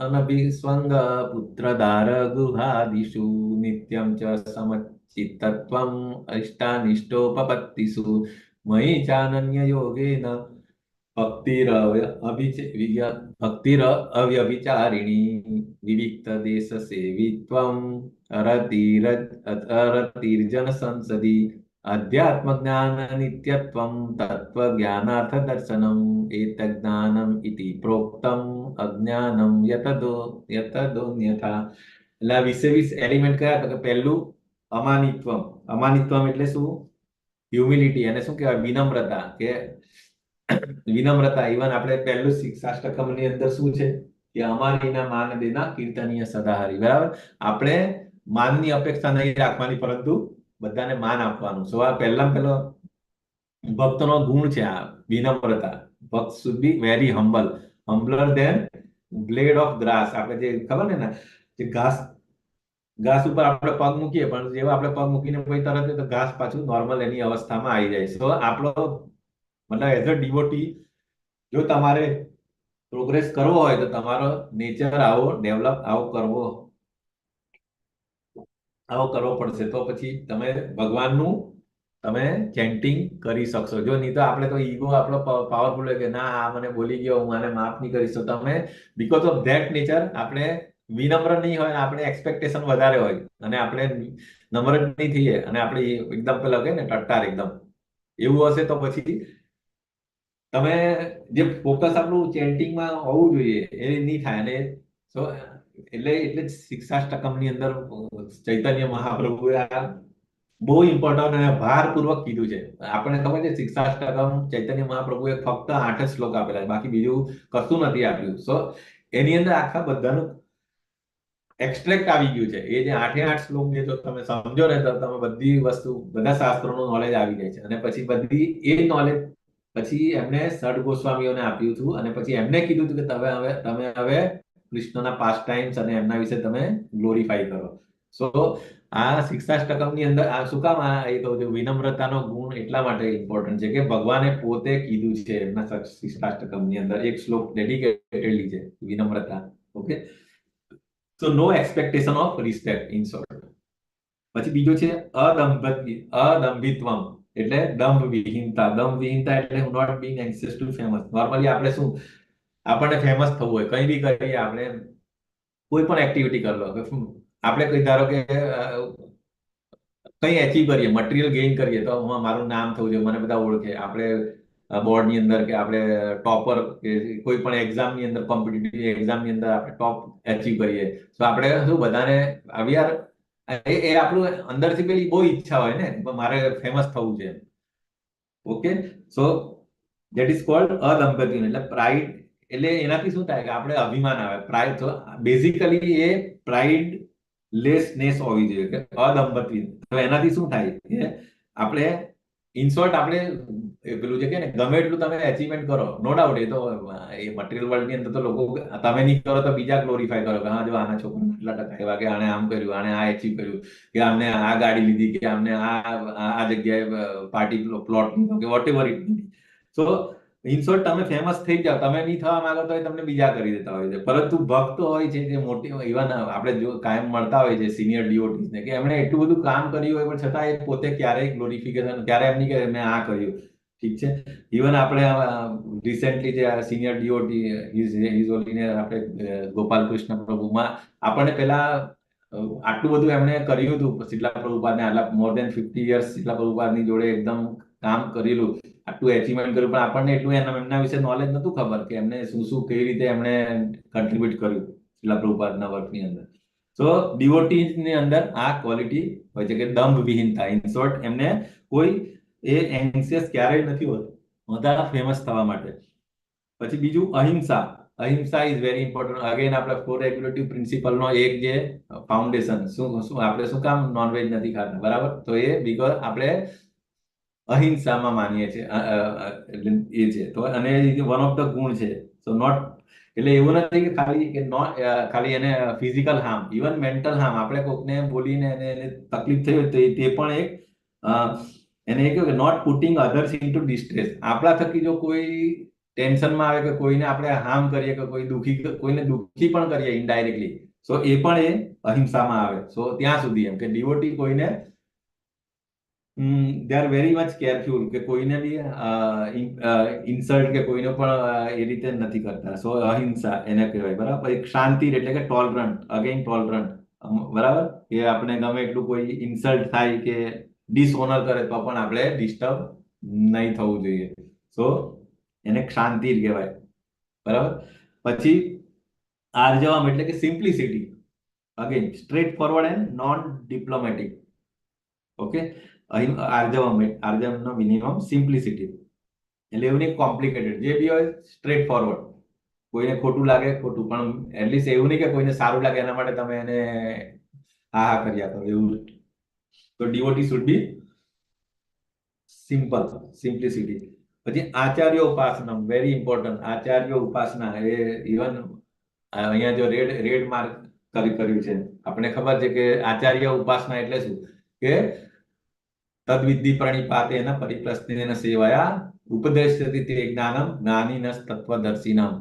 અનભિસ્વંગ, પુત્રદાર ગૃહાદિષુ, નિત્યમ ચ સમચિત્તત્વમ, ઇષ્ટાનિષ્ટોપપત્તિષુ, મયि ચાનન્ય યોગેન ભક્તિર અવ્યભિચારિણી, વિવિક્ત દેશ સેવિત્વમ, અરતિર્જન સંસદી, અધ્યાત્મ જ્ઞાન નિત્યત્વમ, તત્વ જ્ઞાનાર્થ દર્શનમ, એતજ્ઞાનમ ઇતિ પ્રોક્તમ, અજ્ઞાનમ યતદોન્યથા. એટલે 20 એલિમેન્ટ કયા? તો કે પહેલું અમાનિત્વમ. અમાનિત્વમ એટલે શું? હ્યુમિલિટી. એને શું કહેવાય? વિનમ્રતા. કે વિનમ્રતા. ઇવન આપણે પહેલું શિક્ષાષ્ટકમની અંદર શું છે કે અમારીના માન દેના કીર્તનીય સદાહરી, બરાબર. આપણે માનની અપેક્ષા નહીં રાખવાની, પરંતુ બધાને માન આપવાનું. સો આ પહેલો ભક્તનો ગુણ છે આ વિનમ્રતા. ભક્ત should be very humble, humbler than blade of grass. આપણે જે ખબર ને જે ઘાસ ઉપર આપણે પગ મૂકીએ, પણ જેવા આપણે પગ મૂકીને કોઈ તરત તો ઘાસ પાછું નોર્મલ એની અવસ્થામાં આવી જાય. તો આપણો મતલબ એઝ અ ડિવોટી, જો તમારે પ્રોગ્રેસ કરવો હોય તો તમારો નેચર આવો ડેવલપ આવો કરવો પડશે. તો પછી તમે ભગવાનનું તમે ચેન્ટિંગ કરી શકશો. જો નહીં તો આપણે તો ઈગો આપણો પાવરફુલ હોય કે ના આ મને બોલી ગયો, હું આને માફ નહીં કરીશ. તો તમે બીકોઝ ઓફ ધેટ નેચર આપણે વિનમ્ર નહીં હોય ને આપણે એક્સપેક્ટેશન વધારે હોય અને આપણે નમ્ર જ નહીં થઈએ અને આપણે એકદમ પેલા કહે ને ટટ્ટાર એકદમ એવું હશે તો પછી તમે જે ફોકસ આપણું ચેન્ટિંગમાં હોવું જોઈએ એ નહીં થાય. અને સો એટલે જ શિક્ષાષ્ટકમની અંદર ચૈતન્ય મહાપ્રભુએ આ બહુ ઇમ્પોર્ટન્ટ અને ભારપૂર્વક કીધું છે. આપણને ખબર છે શિક્ષાષ્ટકમ ચૈતન્ય મહાપ્રભુએ ફક્ત 8 જ શ્લોક આપેલા છે, બાકી બીજું કશું નથી આપ્યું. સો એની અંદર આખા બધાનું એક્સ્ટ્રેક્ટ આવી ગયું છે. એ જે 8 શ્લોક જે જો તમે સમજો ને તો તમે બધી વસ્તુ બધા શાસ્ત્રોનું નોલેજ આવી જાય છે. અને પછી બધી એ નોલેજ પછી એમને સડ ગોસ્વામીઓને આપ્યું હતું અને પછી એમને કીધું હતું કે તમે હવે કૃષ્ણના પાસ્ટ ટાઈમ્સ અને એમના વિશે તમે ગ્લોરીફાઈ કરો. સો આ શિક્ષાષ્ટકમની અંદર આ શું કામ આ એ કહું છું વિનમ્રતાનો ગુણ એટલા માટે ઇમ્પોર્ટન્ટ છે કે ભગવાને પોતે કીધું છે એમના શિક્ષાષ્ટકમની અંદર એક શ્લોક ડેડિકેટેડલી છે વિનમ્રતા. Okay, so no expectation of respect in short. પછી બીજો છે અદંભિત્વમ એટલે દંભ વિહીનતા. દંભ વિહીનતા એટલે not being anxious to famous. Normally આપણે શું આપણને ફેમસ થવું હોય કંઈ બી કરીએ આપણે કોઈ પણ એક્ટિવિટી કરી લો આપણે કઈ ધારો કે કંઈ એચીવ કરીએ મટીરિયલ ગેઇન કરીએ તો મારું નામ થવું જોઈએ, મને બધા ઓળખે, આપણે બોર્ડની અંદર કે આપણે ટોપર કે કોઈ પણ એક્ઝામની અંદર કોમ્પિટિટિવ એક્ઝામની અંદર આપણે ટોપ એચીવ કરીએ તો આપણે શું બધાને આર એ આપણું અંદરથી પેલી બહુ ઈચ્છા હોય ને મારે ફેમસ થવું છે. Okay, so that is called અદંપતિ એટલે પ્રાઇડ. એટલે એનાથી શું થાય કે આપણે અભિમાન આવે. પ્રાઇડ તો બેઝિકલી એ પ્રાઇડ લેસનેસ હોવી જોઈએ કે અદંપતિ. તો એનાથી શું થાય કે આપણે ઇન શોર્ટ આપણે પેલું છે કે ને ગમે એટલું તમે અચીવમેન્ટ કરો નો ડાઉટ એ તો એ મટીરિયલ વર્લ્ડની અંદર તો લોકો તમે નહીં કરો તો બીજા ગ્લોરીફાય કરો કે હા જો આના છોકરાને એટલા ટકા એવા કે આણે આમ કર્યું, આણે આ એચીવ કર્યું, કે આમને આ ગાડી લીધી, કે આમને આ જગ્યાએ પાર્ટી પ્લોટ લીધો કે whatever it. So in short તમે ફેમસ થઈ જાઓ, તમે નહીં થવા માંગો તો તમને બીજા કરી દેતા હોય છે. પરંતુ ભક્ત હોય છે જે મોટી ઇવન આપણે જો કાયમ મળતા હોય છે સિનિયર ડીઓટીઝ ને કે એમણે એટલું બધું કામ કર્યું હોય પણ છતાં એ પોતે ક્યારેય ગ્લોરિફિકેશન ક્યારે એમ નહીં કે મેં આ કર્યું. ઠીક છે, ઇવન આપણે રિસેન્ટલી જે સિનિયર ડીઓટી આપણે ગોપાલ કૃષ્ણ પ્રભુમાં આપણને પેલા આટલું બધું એમણે કર્યું હતું શીતલા પ્રભુપાદને આટલા મોર દેન 50 years શીતલા પ્રભુપાદની જોડે એકદમ કામ કરેલું, આટલું એચિવમેન્ટ કર્યું, પણ આપણને એટલું એમના વિશે નોલેજ નતું ખબર કે એમને શું શું કેવી રીતે એમણે કન્ટ્રીબ્યુટ કર્યું શીતલા પ્રભુપાદના વર્કની અંદર. સો ડિવોટીની અંદર આ ક્વોલિટી હોય છે કે દંભ વિહીનતા. ઇન શોર્ટ એમને કોઈ એ એન્સિયસ ક્યારેય નથી હોતું વધારે ફેમસ થવા માટે. પછી બીજું અહિંસા. અહિંસા ઇઝ વેરી ઇમ્પોર્ટન્ટ. અગેન આપણે 4 રેગ્યુલેટિવ પ્રિન્સિપલનો એક જે ફાઉન્ડેશન શું આપણે શું કામ નોનવેજ નથી ખાતા બરાબર, તો એ બીકોઝ આપણે અહિંસામાં માનીએ છીએ એ છે. તો અને વન ઓફ ધ ગુણ છે. સો નોટ એટલે એવું નથી કે ખાલી એને physical harm, even mental harm આપણે કોકને બોલીને એને તકલીફ થઈ હોય તો તે પણ એક એને એ કહ્યું કે not putting others into distress. આપણા થકી જો કોઈ ટેન્શનમાં આવે કે કોઈને આપણે હાર્મ કરીએ કે કોઈને દુઃખી પણ કરીએ ઇનડાયરેક્ટલી, સો એ પણ એ અહિંસામાં આવે. સો ત્યાં સુધી એમ કે ડિવોટી કોઈને they are very much careful કે કોઈને બી ઇન્સલ્ટ કે કોઈને પણ એ રીતે નથી કરતા. સો અહિંસા એને કહેવાય બરાબર. એક શાંતિ એટલે કે ટોલરન્ટ, અગેન ટોલરન્ટ બરાબર, કે આપણે ગમે એટલું કોઈ ઇન્સલ્ટ થાય કે ડિસઓનર કરે તો પણ આપણે ડિસ્ટર્બ નહીં થવું જોઈએ. સો એને શાંતિ જ કહેવાય બરાબર. પછી આર્જવમ એટલે કે simplicity, again straightforward and non diplomatic. Okay, આર્જવમનો મિનિમમ સિમ્પ્લિસિટી એટલે એવું નહીં કોમ્પ્લિકેટેડ, જે બી હોય સ્ટ્રેટ ફોરવર્ડ. કોઈને ખોટું લાગે ખોટું, પણ એટલીસ્ટ એવું નહીં કે કોઈને સારું લાગે એના માટે તમે એને હા કર્યા કરો એવું. તો devotee should be simple, simplicity. પછી આચાર્ય ઉપાસના વેરી ઇમ્પોર્ટન્ટ. આચાર્ય ઉપાસના એ ઇવન અહીંયા જો રેડ માર્ક કર્યું છે. આપણે ખબર છે કે આચાર્ય ઉપાસના એટલે શું કે તદ્વિધિ પ્રણિપાતેન પરિપ્રશ્નેન સેવયા ઉપદેશયતિ તે જ્ઞાનમ જ્ઞાનીન તત્વદર્શિનમ.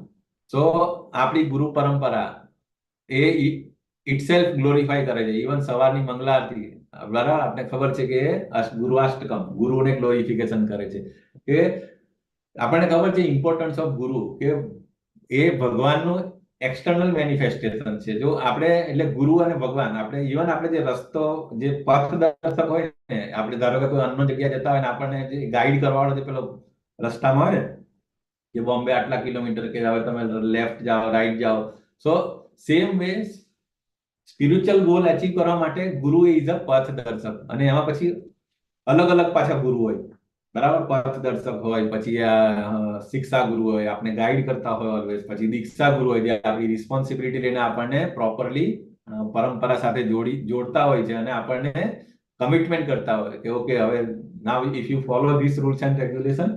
સો આપણી ગુરુ પરંપરા એ ઇટસેલ્ફ ગ્લોરીફાય કરે છે. ઇવન સવારની મંગલા આરતી બરાબર આપણે ખબર છે કે ગુરુઅષ્ટકમ ગુરુને ગ્લોરિફિકેશન કરે છે. કે આપણને ખબર છે ઇમ્પોર્ટન્સ ઓફ ગુરુ, કે એ ભગવાનનું એક્સટર્નલ મેનિફેસ્ટેશન છે. જો આપણે એટલે ગુરુ અને ભગવાન આપણે ઇવન આપણે જે રસ્તો જે પથ દર્શક હોય ને, આપણે ધારો કે કોઈ અન્ય જગ્યા જતા હોય ને આપણને જે ગાઈડ કરવા વાળો જે પેલો રસ્તામાં હોય ને કે બોમ્બે આટલા કિલોમીટર કે હવે તમે લેફ્ટ જાઓ રાઈટ જાઓ, so same way spiritual goal achieve કરવા માટે ગુરુ ઇઝ અ પથ દર્શક. અને એમાં પછી અલગ અલગ પાછા ગુરુ હોય, બરાબર. પથ દર્શક હોય, પછી શિક્ષા ગુરુ હોય, આપણે ગાઈડ કરતા હોય ઓલવેઝ, પછી દીક્ષા ગુરુ હોય જે આપણી રિસ્પોન્સિબિલિટી લઈને આપણને પ્રોપરલી પરંપરા સાથે જોડતા હોય છે અને આપણને કમિટમેન્ટ કરતા હોય કે ઓકે હવે નાવ if you follow this rules and regulation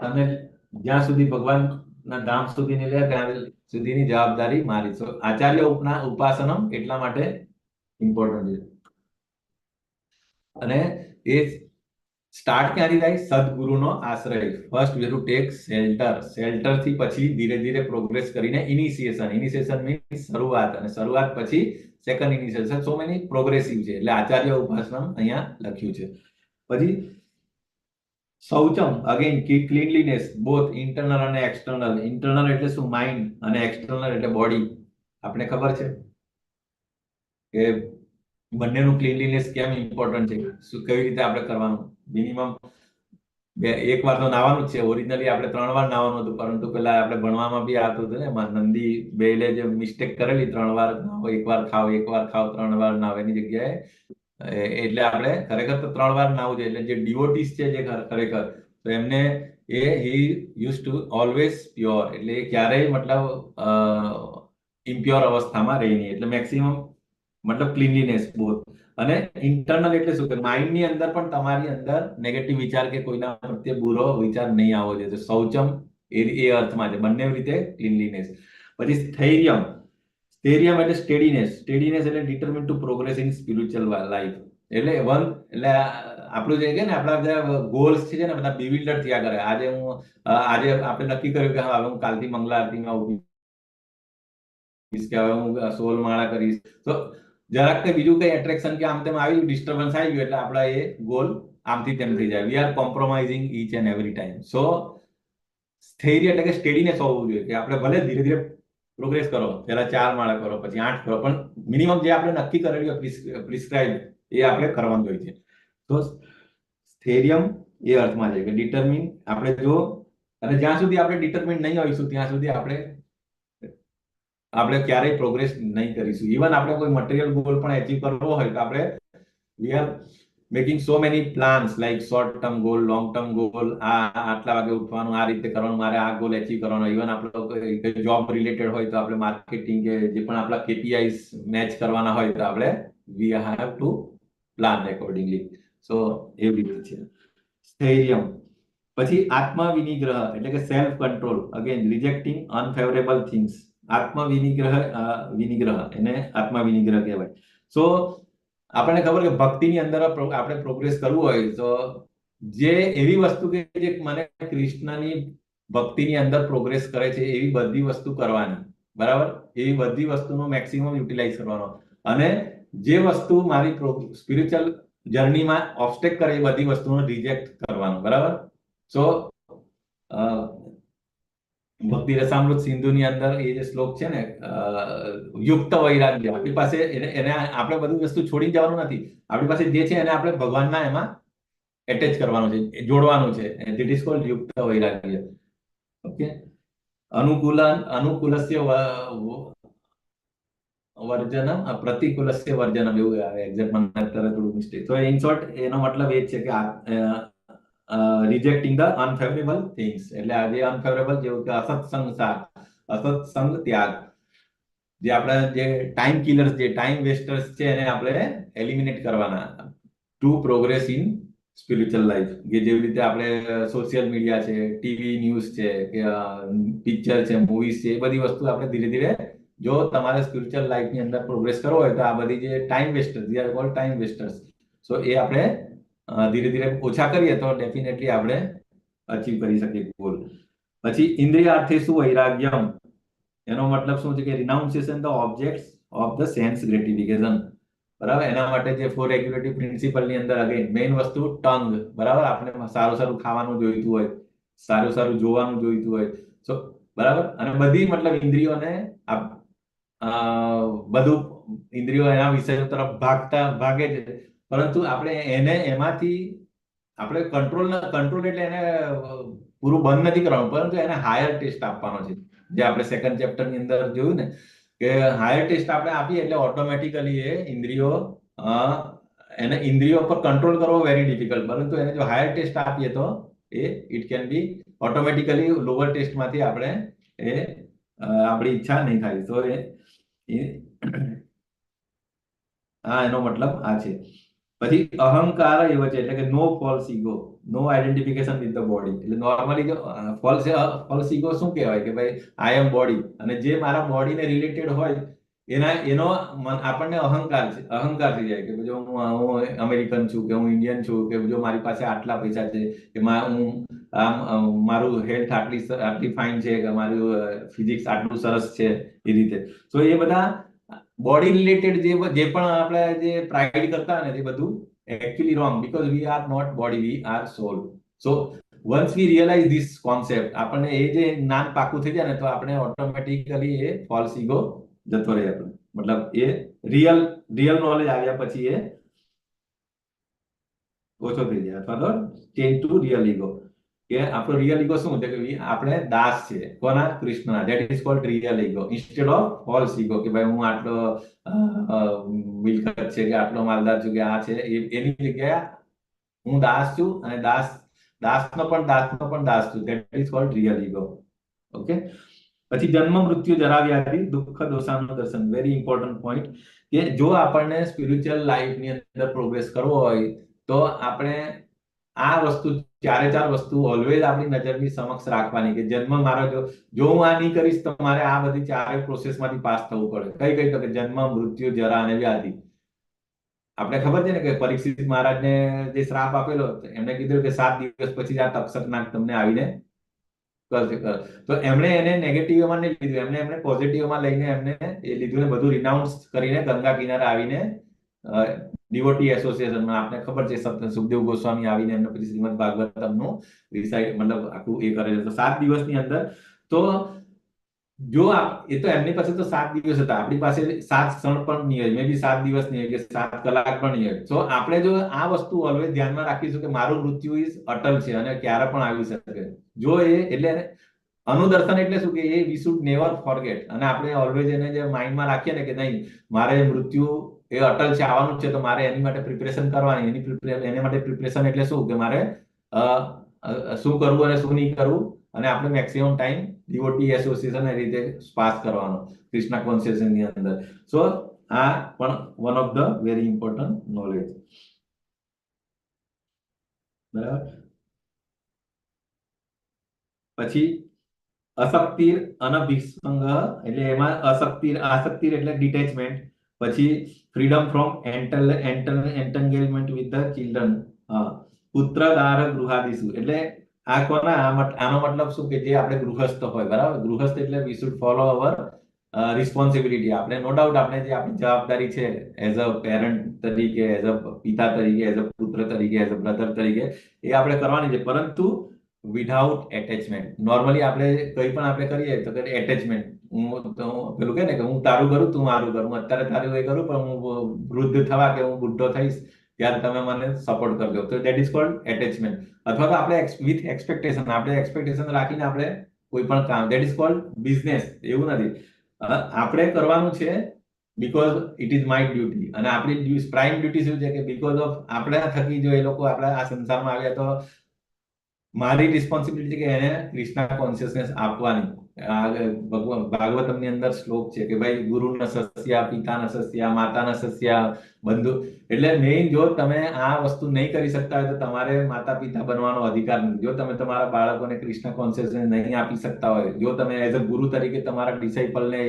અને જ્યાં સુધી ભગવાનના ધામ સુધી નહીં લે ત્યાં સુધીની જવાબદારી મારી. So, આચાર્ય ઉપાસનમ એટલા માટે ઇમ્પોર્ટન્ટ છે. અને એ સ્ટાર્ટ ક્યાંથી થાય? સદગુરુનો આશ્રય. First V have to take shelter થી પછી ધીરે ધીરે પ્રોગ્રેસ કરીને ઇનિશિયેશન મીન્સ શરૂઆત, અને શરૂઆત પછી second initiation. So many progressive છે એટલે આચાર્ય ઉપાસનમ અહીંયા લખ્યું છે. પછી શૌચમ, અગેન ક્લીનલીનેસ, બોથ ઇન્ટરનલ અને એક્સટર્નલ. ઇન્ટરનલ એટલે શું? માઇન્ડ, અને એક્સટર્નલ એટલે બોડી. આપણે ખબર છે કે બંનેનું ક્લીનલીનેસ કેમ ઇમ્પોર્ટન્ટ છે, શું કેવી રીતે આપણે કરવાનું. મિનિમમ એક વાર તો નાવાનું જ છે. ઓરિજિનલી આપણે 3 વાર નાવાનું હતું, પરંતુ પેલા આપણે ભણવામાં બી આવતું હતું ને, એમાં નંદી બેલે જે મિસ્ટેક કરેલી 3 વાર નાવો, 1 વાર ખાવ, 1 વાર ખાવ, 3 વાર નાવ, એની જગ્યાએ એટલે આપણે ખરેખર તો 3 વાર નાવું જોઈએ. એટલે જે ડિવોટીસ છે જે ખરેખર, તો એમને હી યુઝ ટુ ઓલવેઝ પ્યોર, એટલે એ ક્યારેય મતલબ ઇમ્પ્યોર અવસ્થામાં રહી નહીં. એટલે મેક્સિમમ મતલબ ક્લીનલીનેસ બોથ. અને ઇન્ટરનલ એટલે શું કે માઇન્ડની અંદર પણ તમારી અંદર નેગેટિવ વિચાર કે કોઈના પ્રત્યે બુરો વિચાર નહીં આવવો જોઈએ. શૌચમ એ અર્થમાં છે, બંને રીતે ક્લીનલીનેસ. પછી સ્થૈર્યમ એટલે સ્ટેડીનેસ એટલે determine to progress in spiritual life. એટલે આપણું જે કે ને આપણા બધા ગોલ્સ છે ને બધા બિવિલ્ડર થયા કરે. આજે આપણે નક્કી કર્યું કે હા હવે હું કાલથી મંગલા આરતીમાં ઉભીશ, કે હવે હું 16 માળા કરીશ. તો જરાક કે બીજું કઈ એટ્રેક્શન કે આમ તેમ આવી ડિસ્ટર્બન્સ આવી ગયું એટલે આપણા એ ગોલ આમથી તેમ થઈ જાય. We are compromising each and every time. So સ્થૈર્ય એટલે કે સ્ટેડીનેસ હોવું જોઈએ, કે આપણે ભલે ધીરે ધીરે પ્રોગ્રેસ કરો, પહેલા 4 માળા કરો, પછી 8 કરો, પણ મિનિમમ જે આપણે નક્કી કરેલું પ્રિસ્ક્રાઇબ એ આપણે કરવાનું હોય છે. તો સ્થૈર્યમ એ અર્થમાં છે કે ડિટરમિન. આપણે જો અને જ્યાં સુધી આપણે ડિટરમિન નહીં હોઈશું ત્યાં સુધી આપણે ક્યારેય પ્રોગ્રેસ નહીં કરીશું. ઇવન આપણે કોઈ મટીરિયલ ગોલ પણ અચીવ કરવો હોય તો આપણે we are making so many plans like short term goal, long term goal. આટલા વાગે ઉઠવાનું, આ રીતે કરવાનું, મારે આ ગોલ અચીવ કરવાનો. ઇવન આપણો જોબ રિલેટેડ હોય તો આપણે માર્કેટિંગ કે જે પણ આપણા KPIs મેચ કરવાના હોય તો આપણે we have to plan accordingly. So એવી રીતે છે સ્થૈર્યમ. પછી આત્મવિનિગ્રહ એટલે કે self control, again rejecting unfavourable things. આત્મવિનિગ્રહ એને આત્મવિનિગ્રહ કહેવાય. સો આપણને ખબર કે ભક્તિની અંદર આપણે પ્રોગ્રેસ કરવું હોય તો જે એવી વસ્તુ કે જે મને કૃષ્ણની ભક્તિની અંદર પ્રોગ્રેસ કરે છે એવી બધી વસ્તુ કરવાની, બરાબર. એવી બધી વસ્તુનો મેક્સિમમ યુટિલાઇઝ કરવાનો. અને જે વસ્તુ મારી સ્પિરિચ્યુઅલ જર્નીમાં ઓબ્સ્ટેક કરે એ બધી વસ્તુનો રિજેક્ટ કરવાનો, બરાબર. સો ભક્તિ રસામૃત સિંધુની અંદર એ જે શ્લોક છે ને યુક્ત વૈરાગ્ય, આપણી પાસે એને આપણે બધી વસ્તુ છોડી જવાનું નથી. આપણી પાસે જે છે એને આપણે ભગવાનના એમાં એટેચ કરવાનું છે, જોડવાનું છે. ધીટ ઇઝ કોલ્ડ યુક્ત વૈરાગ્ય. ઓકે. અનુકૂલસ્ય વર્જનમ, પ્રતિકૂલસ્ય વર્જનમ, એવું એક્ઝેક્ટ મને અત્યારે થોડું મિસ્ટેક. તો ઇન શોર્ટ એનો મતલબ એ છે કે રિજેક્ટિંગ ધ અનફેવરેબલ થિંગ્સ. એટલે આ જે અનફેવરેબલ જેવું કે અસત્સંગ ત્યાગ, જે આપણા જે ટાઈમ કિલર્સ, જે ટાઈમ વેસ્ટર્સ છે એને આપણે એલિમિનેટ કરવાના two progress in spiritual life. કે જેવી રીતે આપણે સોશિયલ મીડિયા છે, ટીવી ન્યૂઝ છે, કે પિક્ચર છે, મૂવીઝ છે, એ બધી વસ્તુ આપણે ધીરે ધીરે જો તમારે સ્પિરિચ્યુઅલ લાઈફની અંદર પ્રોગ્રેસ કરવો હોય તો આ બધી જે time wasters, we are called time wasters. So એ આપણે ધીરે ધીરે ઓછા કરીએ તો ડેફિનેટલી આપણે અચીવ કરી શકીએ ગોલ. પછી ઇન્દ્રિયાર્થે શું વૈરાગ્યમ, એનો મતલબ શું છે કે renunciation the objects of the sense gratification, બરાબર. એના માટે જે 4 રેગ્યુલેટરી પ્રિન્સિપલની અંદર અગેન મેઇન વસ્તુ ટંગ, બરાબર. આપણે સારું સારું ખાવાનું જોઈતું હોય, સારું સારું જોવાનું જોઈતું હોય, સો બરાબર. અને બધી મતલબ ઇન્દ્રિયોને બધું ઇન્દ્રિયો એના વિષયો તરફ ભાગે છે, પરંતુ આપણે એને એમાંથી આપણે કંટ્રોલ એટલે એને પૂરું બંધ નથી કરવાનું, પરંતુ એને હાયર ટેસ્ટ આપવાનો છે. જે આપણે સેકન્ડ ચેપ્ટર ની અંદર જોયું ને કે હાયર ટેસ્ટ આપણે આપીએ એટલે ઓટોમેટિકલી એ ઇન્દ્રિયો પર કંટ્રોલ કરવો વેરી ડિફિકલ્ટ, પરંતુ એને જો હાયર ટેસ્ટ આપીએ તો it can be automatically lower ટેસ્ટમાંથી આપણે આપણી ઈચ્છા નહીં થાય. તો એનો મતલબ આ છે. પછી અહંકાર એવો છે એટલે કે no false ego, no identification with the body. એટલે નોર્મલી જો ફોલ્સ ઈગો શું કહેવાય કે ભાઈ આઈ એમ બોડી, અને જે મારા બોડીને રિલેટેડ હોય એનો આપણને અહંકાર થઈ જાય કે જો હું અમેરિકન છું, કે હું ઇન્ડિયન છું, કે જો મારી પાસે આટલા પૈસા છે, કે મારું હેલ્થ આટલી ફાઇન છે, કે મારું ફિઝિક્સ આટલું સરસ છે, એ રીતે. તો એ બધા બોડી રિલેટેડ જે પણ આપણે જે પ્રાઇડ કરતા ને તે બધું actually wrong, because we are not body, we are soul. So once we realise this concept, આપણને એ જે જ્ઞાન પાકું થઈ જાય ને તો આપણે ઓટોમેટિકલી એ ફોલ્સ ઈગો જતો રહે આપણે. મતલબ એ રિયલ નોલેજ આવ્યા પછી એ ઓછો થઈ જાય, અથવા તો ચેન્જ ટુ રિયલ ઈગો. કે આપણો રિયલ ઈગો શું છે કે આપણે દાસ છે કોના? કૃષ્ણના. That is cold real ego instead of false ego કે ભાઈ હું આટલો મિલકત છે, કે આટલો માલદાર છું, કે આ છે. એની જગ્યાએ હું દાસ છું, અને દાસનો પણ દાસ છું. That is cold real ego. Okay. પછી જન્મ મૃત્યુ જરા વ્યાધિ દુઃખ દોષાનું દર્શન. વેરી ઇમ્પોર્ટન્ટ પોઈન્ટ કે જો આપણને સ્પિરિચ્યુઅલ લાઈફની અંદર પ્રોગ્રેસ કરવો હોય તો આપણે આ વસ્તુ 4 વસ્તુ ઓલવેઝ આપણી નજરની સમક્ષ રાખવાની કે જન્મ મારો જો હું આ નહીં કરીશ તો મારે આ બધી 4 પ્રોસેસમાંથી પાસ થવું પડે. કઈ તો કે જન્મ મૃત્યુ જરા અને વ્યાધિ. આપણે ખબર છે ને કે પરીક્ષિત મહારાજને જે શ્રાપ આપેલો એમને કીધું કે 7 દિવસ પછી આ તક્ષક નાગ તમને આવીને કરશે. તો એમણે એને નેગેટિવમાં નહીં લીધું, એમને પોઝિટિવમાં લઈને એમને એ લીધું ને બધું રિનાઉન્સ કરીને ગંગા કિનારે આવીને ડિવોટી એસોસિએશનમાં આપણે ખબર છે સુખદેવ ગોસ્વામી આવીને એમને પછી શ્રીમદ ભાગવતમનું રિસાઇટ મતલબ આખું એ કરે છે. તો 7 દિવસની અંદર તો જો એ તો એમની પાસે તો 7 દિવસ હતા, આપણી પાસે 7 ક્ષણ પણ નહીં હોય, મે બી 7 દિવસ નહીં હોય, કે 7 કલાક પણ નહીં હોય. તો આપણે જો આ વસ્તુ ઓલવેઝ ધ્યાનમાં રાખીશું કે મારું મૃત્યુ ઇઝ અટલ છે અને ક્યારે પણ આવી શકે. જો એટલે અનુદર્શન એટલે શું કે વી શુડ નેવર ફોરગેટ, અને આપણે ઓલવેઝ એને જે માઇન્ડમાં રાખીએ ને કે નહીં મારે મૃત્યુ એ અટલ છે, આવવાનું છે, તો મારે એની માટે પ્રિપરેશન કરવાની. એની માટે પ્રિપરેશન એટલે શું કે મારે શું કરવું અને શું નહીં કરવું, અને આપણે મેક્સિમમ ટાઈમ ડિવોટી એસોસિએશન એ રીતે પાસ કરવાનો કૃષ્ણ કોન્શિયસની અંદર. સો આ પણ one of the very important knowledge. બરાબર. પછી અશક્તિ અનભિસંગ, એટલે એમાં આસક્તિ એટલે ડિટેચમેન્ટ. પછી freedom from entanglement with the children, પુત્ર દાર ગૃહાદિસુ. એટલે આ કોના આનો મતલબ શું કે જે આપણે ગૃહસ્થ હોય, બરાબર. ગૃહસ્થ એટલે we should follow our responsibility. આપણે નો ડાઉટ આપણે જે આપણી જવાબદારી છે એઝ અ પેરેન્ટ તરીકે, એઝ અ પિતા તરીકે, એઝ અ પુત્ર તરીકે, એઝ અ બ્રધર તરીકે એ આપણે કરવાની છે, પરંતુ વિધાઉટ એટેચમેન્ટ. નોર્મલી આપણે કંઈ પણ આપણે કરીએ તો કે એટેચમેન્ટ, હું પેલું કે ને કે હું તારું કરું તું મારું કરું, હું અત્યારે તારું એ કરું પણ હું વૃદ્ધ થવા કે હું બુઢો થઈશ ત્યારે તમે મને સપોર્ટ કરજો, તો દેટ ઇઝ કોલ્ડ એટેચમેન્ટ. અથવા તો આપણે વિથ એક્સપેક્ટેશન, આપણે એક્સપેક્ટેશન રાખીને આપણે કોઈ પણ કામ, દેટ ઇઝ કોલ્ડ બિઝનેસ. એવું નથી, આપણે કરવાનું છે because it is my duty. અને આપણી પ્રાઇમ ડ્યુટી શું છે કે બીકોઝ ઓફ આપણા થકી જો એ લોકો આપણા આ સંસારમાં આવ્યા તો મારી રિસ્પોન્સિબિલિટી કે એને કૃષ્ણ કોન્શિયસનેસ આપવાની. ભાગવતમની અંદર શ્લોક છે કે ભાઈ ગુરુ ન સસ્યા, પિતા ન સસ્યા, માતા ન સસ્યા, બંધુ. એટલે મેઇન જો તમે આ વસ્તુ નહીં કરી શકતા હોય તો તમારે માતા પિતા બનવાનો અધિકાર નથી. જો તમે તમારા બાળકોને કૃષ્ણ કોન્શિયસનેસ નહીં આપી શકતા હોય, જો તમે એઝ અ ગુરુ તરીકે તમારા ડિસાઇપલને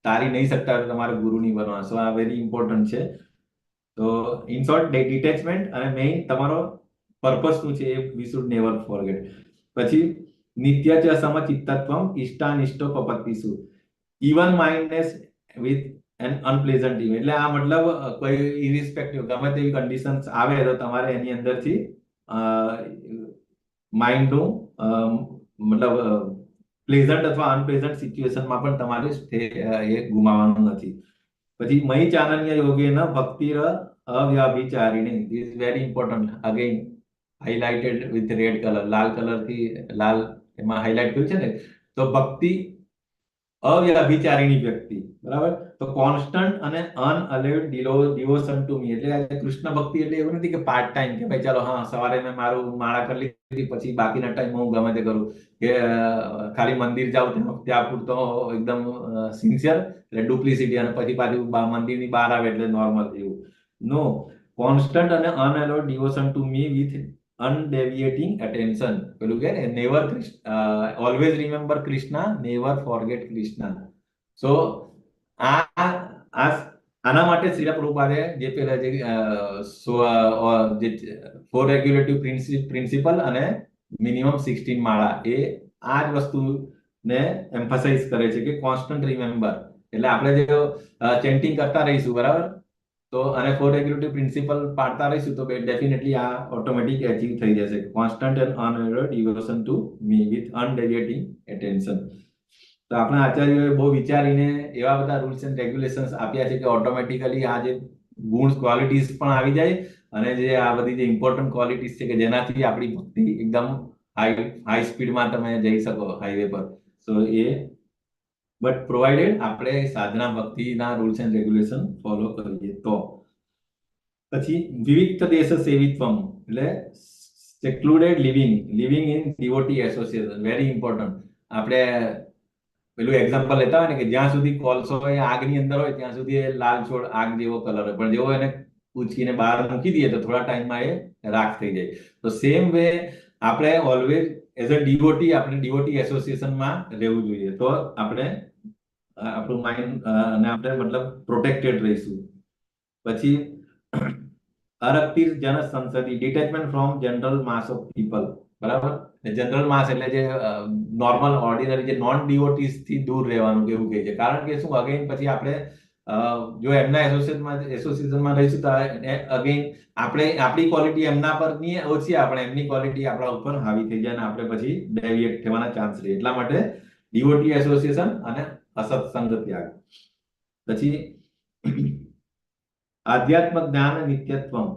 તારી નહીં શકતા હોય તો તમારે ગુરુ નહીં બનવા. સો આ વેરી ઇમ્પોર્ટન્ટ છે. તો ઇન શોર્ટ ડિટેચમેન્ટ અને મેઇન તમારો પર્પસ શું છે એ વી શુડ નેવર ફોરગેટ. પછી નિત્ય ચ સમચિત્તત્વમ ઇષ્ટાનિષ્ટો પપત્તિષુ, ઇવન માઇન્ડનેસ વિથ એન અનપ્લેઝન્ટ ઇવેન્ટ. એટલે આ મતલબ કોઈ ઇરિસ્પેક્ટિવ ગમે તેવી કન્ડિશન્સ આવે તો તમારે એની અંદરથી માઇન્ડનું મતલબ પ્લેઝન્ટ અથવા અનપ્લેઝન્ટ સિચ્યુએશનમાં પણ તમારે એ ગુમાવવાનું નથી. પછી મયી ચાનન્ય યોગેન ભક્તિર અવ્યભિચારિણી, this is very important, again highlighted with red colour, લાલ કલર થી લાલ એમાં હાઇલાઇટ કર્યું છે ને. તો ભક્તિ અવ્યભિચારિણી વ્યક્તિ, બરાબર. તો કોન્સ્ટન્ટ અને અનઅલેવડ ડિવોશન ટુ મી, એટલે કૃષ્ણ ભક્તિ એટલે એવું નથી કે પાર્ટ ટાઈમ, કે ભાઈ ચાલો હા સવારે મેં મારું માળા કરી લીધી પછી બાકીના ટાઈમ હું ગમે તે કરું, કે ખાલી મંદિર જાઉં ત્યાં પૂરતો એકદમ સિન્સિયર એટલે ડુપ્લિસિટી, અને પછી પાછું મંદિરની બહાર આવે એટલે નોર્મલ એવું. નો, કોન્સ્ટન્ટ અને unalloyed devotion to me with undeviating attention. પેલું કે never always remember Krishna, never forget Krishna. So આના માટે શ્રીલ પ્રભુપાદે જે પેલા જે ફોર રેગ્યુલેટિવ પ્રિન્સિપલ અને મિનિમમ 16 માળા, એ આ જ વસ્તુને એમ્ફસાઇઝ કરે છે કે કોન્સ્ટન્ટ રિમેમ્બર. એટલે આપણે જે ચેન્ટિંગ કરતા રહીશું, બરાબર, તો અને ફોર રેગ્યુલેટિવ પ્રિન્સિપલ પાડતા રહીશું તો ડેફિનેટલી આ ઓટોમેટિક અચીવ થઈ જશે. Constant and unalloyed devotion to me with undeviating attention. તો આપણા આચાર્યોએ બહુ વિચારીને એવા બધા રૂલ્સ એન્ડ રેગ્યુલેશન્સ આપ્યા છે કે ઓટોમેટિકલી આ જે ગુણ ક્વોલિટીઝ પણ આવી જાય, અને જે આ બધી જે ઇમ્પોર્ટન્ટ ક્વોલિટીઝ છે કે જેનાથી આપણી ભક્તિ એકદમ હાઈ સ્પીડમાં તમે જઈ શકો હાઈવે પર. સો એ બટ પ્રોવાઇડેડ આપણે સાધના ભક્તિના રૂલ્સ એન્ડ રેગ્યુલેશન ફોલો કરીએ તો. પછી વિવિક્ત દેશ સેવિત્વમ, એટલે secluded living in devotee association, very important. આપણે પેલું એક્ઝામ્પલ લેતા હોય ને કે જ્યાં સુધી કોલસો હોય આગની અંદર હોય ત્યાં સુધી એ લાલ છોડ આગ જેવો કલર હોય, પણ જેવો એને પૂછીને બહાર મૂકી દઈએ તો થોડા ટાઈમમાં એ રાખ થઈ જાય. તો સેમ વે આપણે ઓલવેઝ એઝ અ ડિવોટી આપણે ડિવોટી એસોસિએશનમાં રહેવું જોઈએ, તો આપણે આપણું માઇન્ડ અને આપણે મતલબ પ્રોટેક્ટેડ રહીશું. પછી અરક્તિર જન સંસદી, detachment from general mass of people, બરાબર. જનરલ માસ એટલે જે નોર્મલ ઓર્ડિનરી જે નોન ડિવોટીઝ થી દૂર રહેવાનું એવું કહે છે. કારણ કે શું, અગેન પછી આપણે જો એમના એસોસિએશનમાં રહીશું તો અગેન આપણી ક્વોલિટી એમના પર ની ઓછી, આપણે એમની ક્વોલિટી આપણા ઉપર હાવી થઈ જાય અને આપણે પછી ડેવિએટ થવાના ચાન્સ રહે. એટલા માટે ડિવોટી એસોસિએશન અને અસત્સંગ ત્યાગ. પછી આધ્યાત્મ જ્ઞાન નિત્યત્વમ,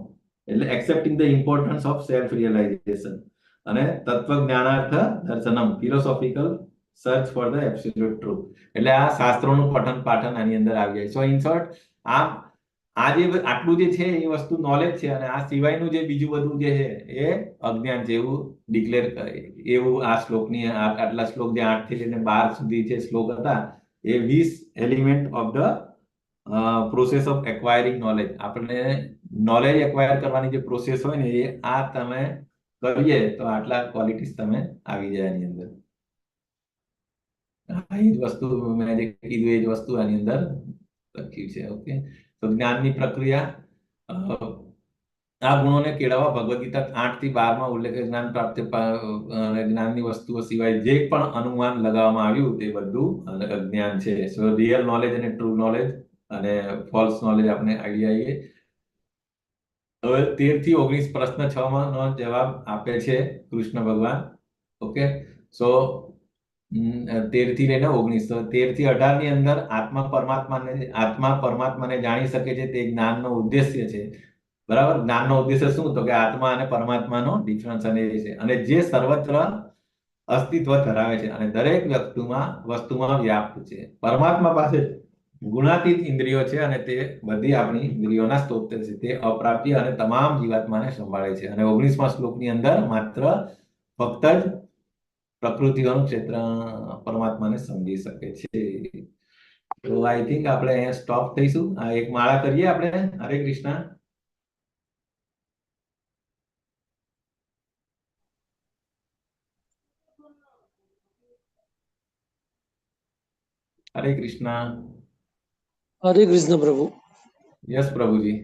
એટલે accepting the importance of self realisation. અને તત્વ જ્ઞાનાર્થ દર્શનમ, philosophical search for the absolute truth. એટલે આ શાસ્ત્રોનું પઠન પાઠન આની અંદર આવી જાય. સો ઇન શોર્ટ આ જે આટલું જે છે એ વસ્તુ નોલેજ છે, અને આ સિવાયનું જે બીજું બધું જે છે એ અજ્ઞાન છે એવું ડિક્લેર કરે. એવું આ શ્લોકની આટલા શ્લોક જે 8 થી લઈને 12 સુધી જે શ્લોક હતા એ 20 element of the process of acquiring knowledge, આપણને નોલેજ એક્વાયર કરવાની જે પ્રોસેસ હોય ને એ આ તમે કરીએ તો આટલા ક્વોલિટીઝ તમે આવી જાય એની અંદર. એ જ વસ્તુ મેં જે કીધું એ જ વસ્તુ આની અંદર લખ્યું છે. ઓકે, તો જ્ઞાનની પ્રક્રિયા, આ ગુણોને કેળવવા ભગવદ ગીતા 8 થી 12 ઉલ્લેખ જ્ઞાન પ્રાપ્તિ જ્ઞાનની વસ્તુઓ સિવાય જે પણ અનુમાન લગાવવામાં આવ્યું તે બધું અજ્ઞાન છે. સો રિયલ નોલેજ અને ટ્રુ નોલેજ અને ફોલ્સ નોલેજ આપણે આઈડિયા આવીએ. હવે 13 થી 19 પ્રશ્ન 6 માં નો જવાબ આપે છે કૃષ્ણ ભગવાન. ઓકે, સો 13 થી લઈને 19, તો 13 થી 18 ની અંદર આત્મા પરમાત્માને જાણી શકે છે તે જ્ઞાનનો ઉદ્દેશ્ય છે, બરાબર. જ્ઞાનનો ઉદ્દેશ્ય શું, તો કે આત્મા અને પરમાત્માનો ડિફરન્સ અને છે, અને જે સર્વત્ર અસ્તિત્વ ધરાવે છે અને દરેક વસ્તુમાં વ્યાપ્ત છે. પરમાત્મા પાસે ગુણાતીત ઇન્દ્રિયો છે અને તે બધી આપણી ઇન્દ્રિયોના સ્ત્રોત છે. તે અપ્રાપ્ય અને તમામ જીવાત્માને સંભાળે છે. અને 19મા શ્લોકની અંદર માત્ર ફક્ત જ પ્રકૃતિઓનું ક્ષેત્ર પરમાત્માને સમજી શકે છે. તો આઈ થિંક આપણે અહીંયા સ્ટોપ થઈશું. આ એક માળા કરીએ આપણે. હરે કૃષ્ણ. હરે કૃષ્ણ. હરે કૃષ્ણ પ્રભુ. યસ પ્રભુજી.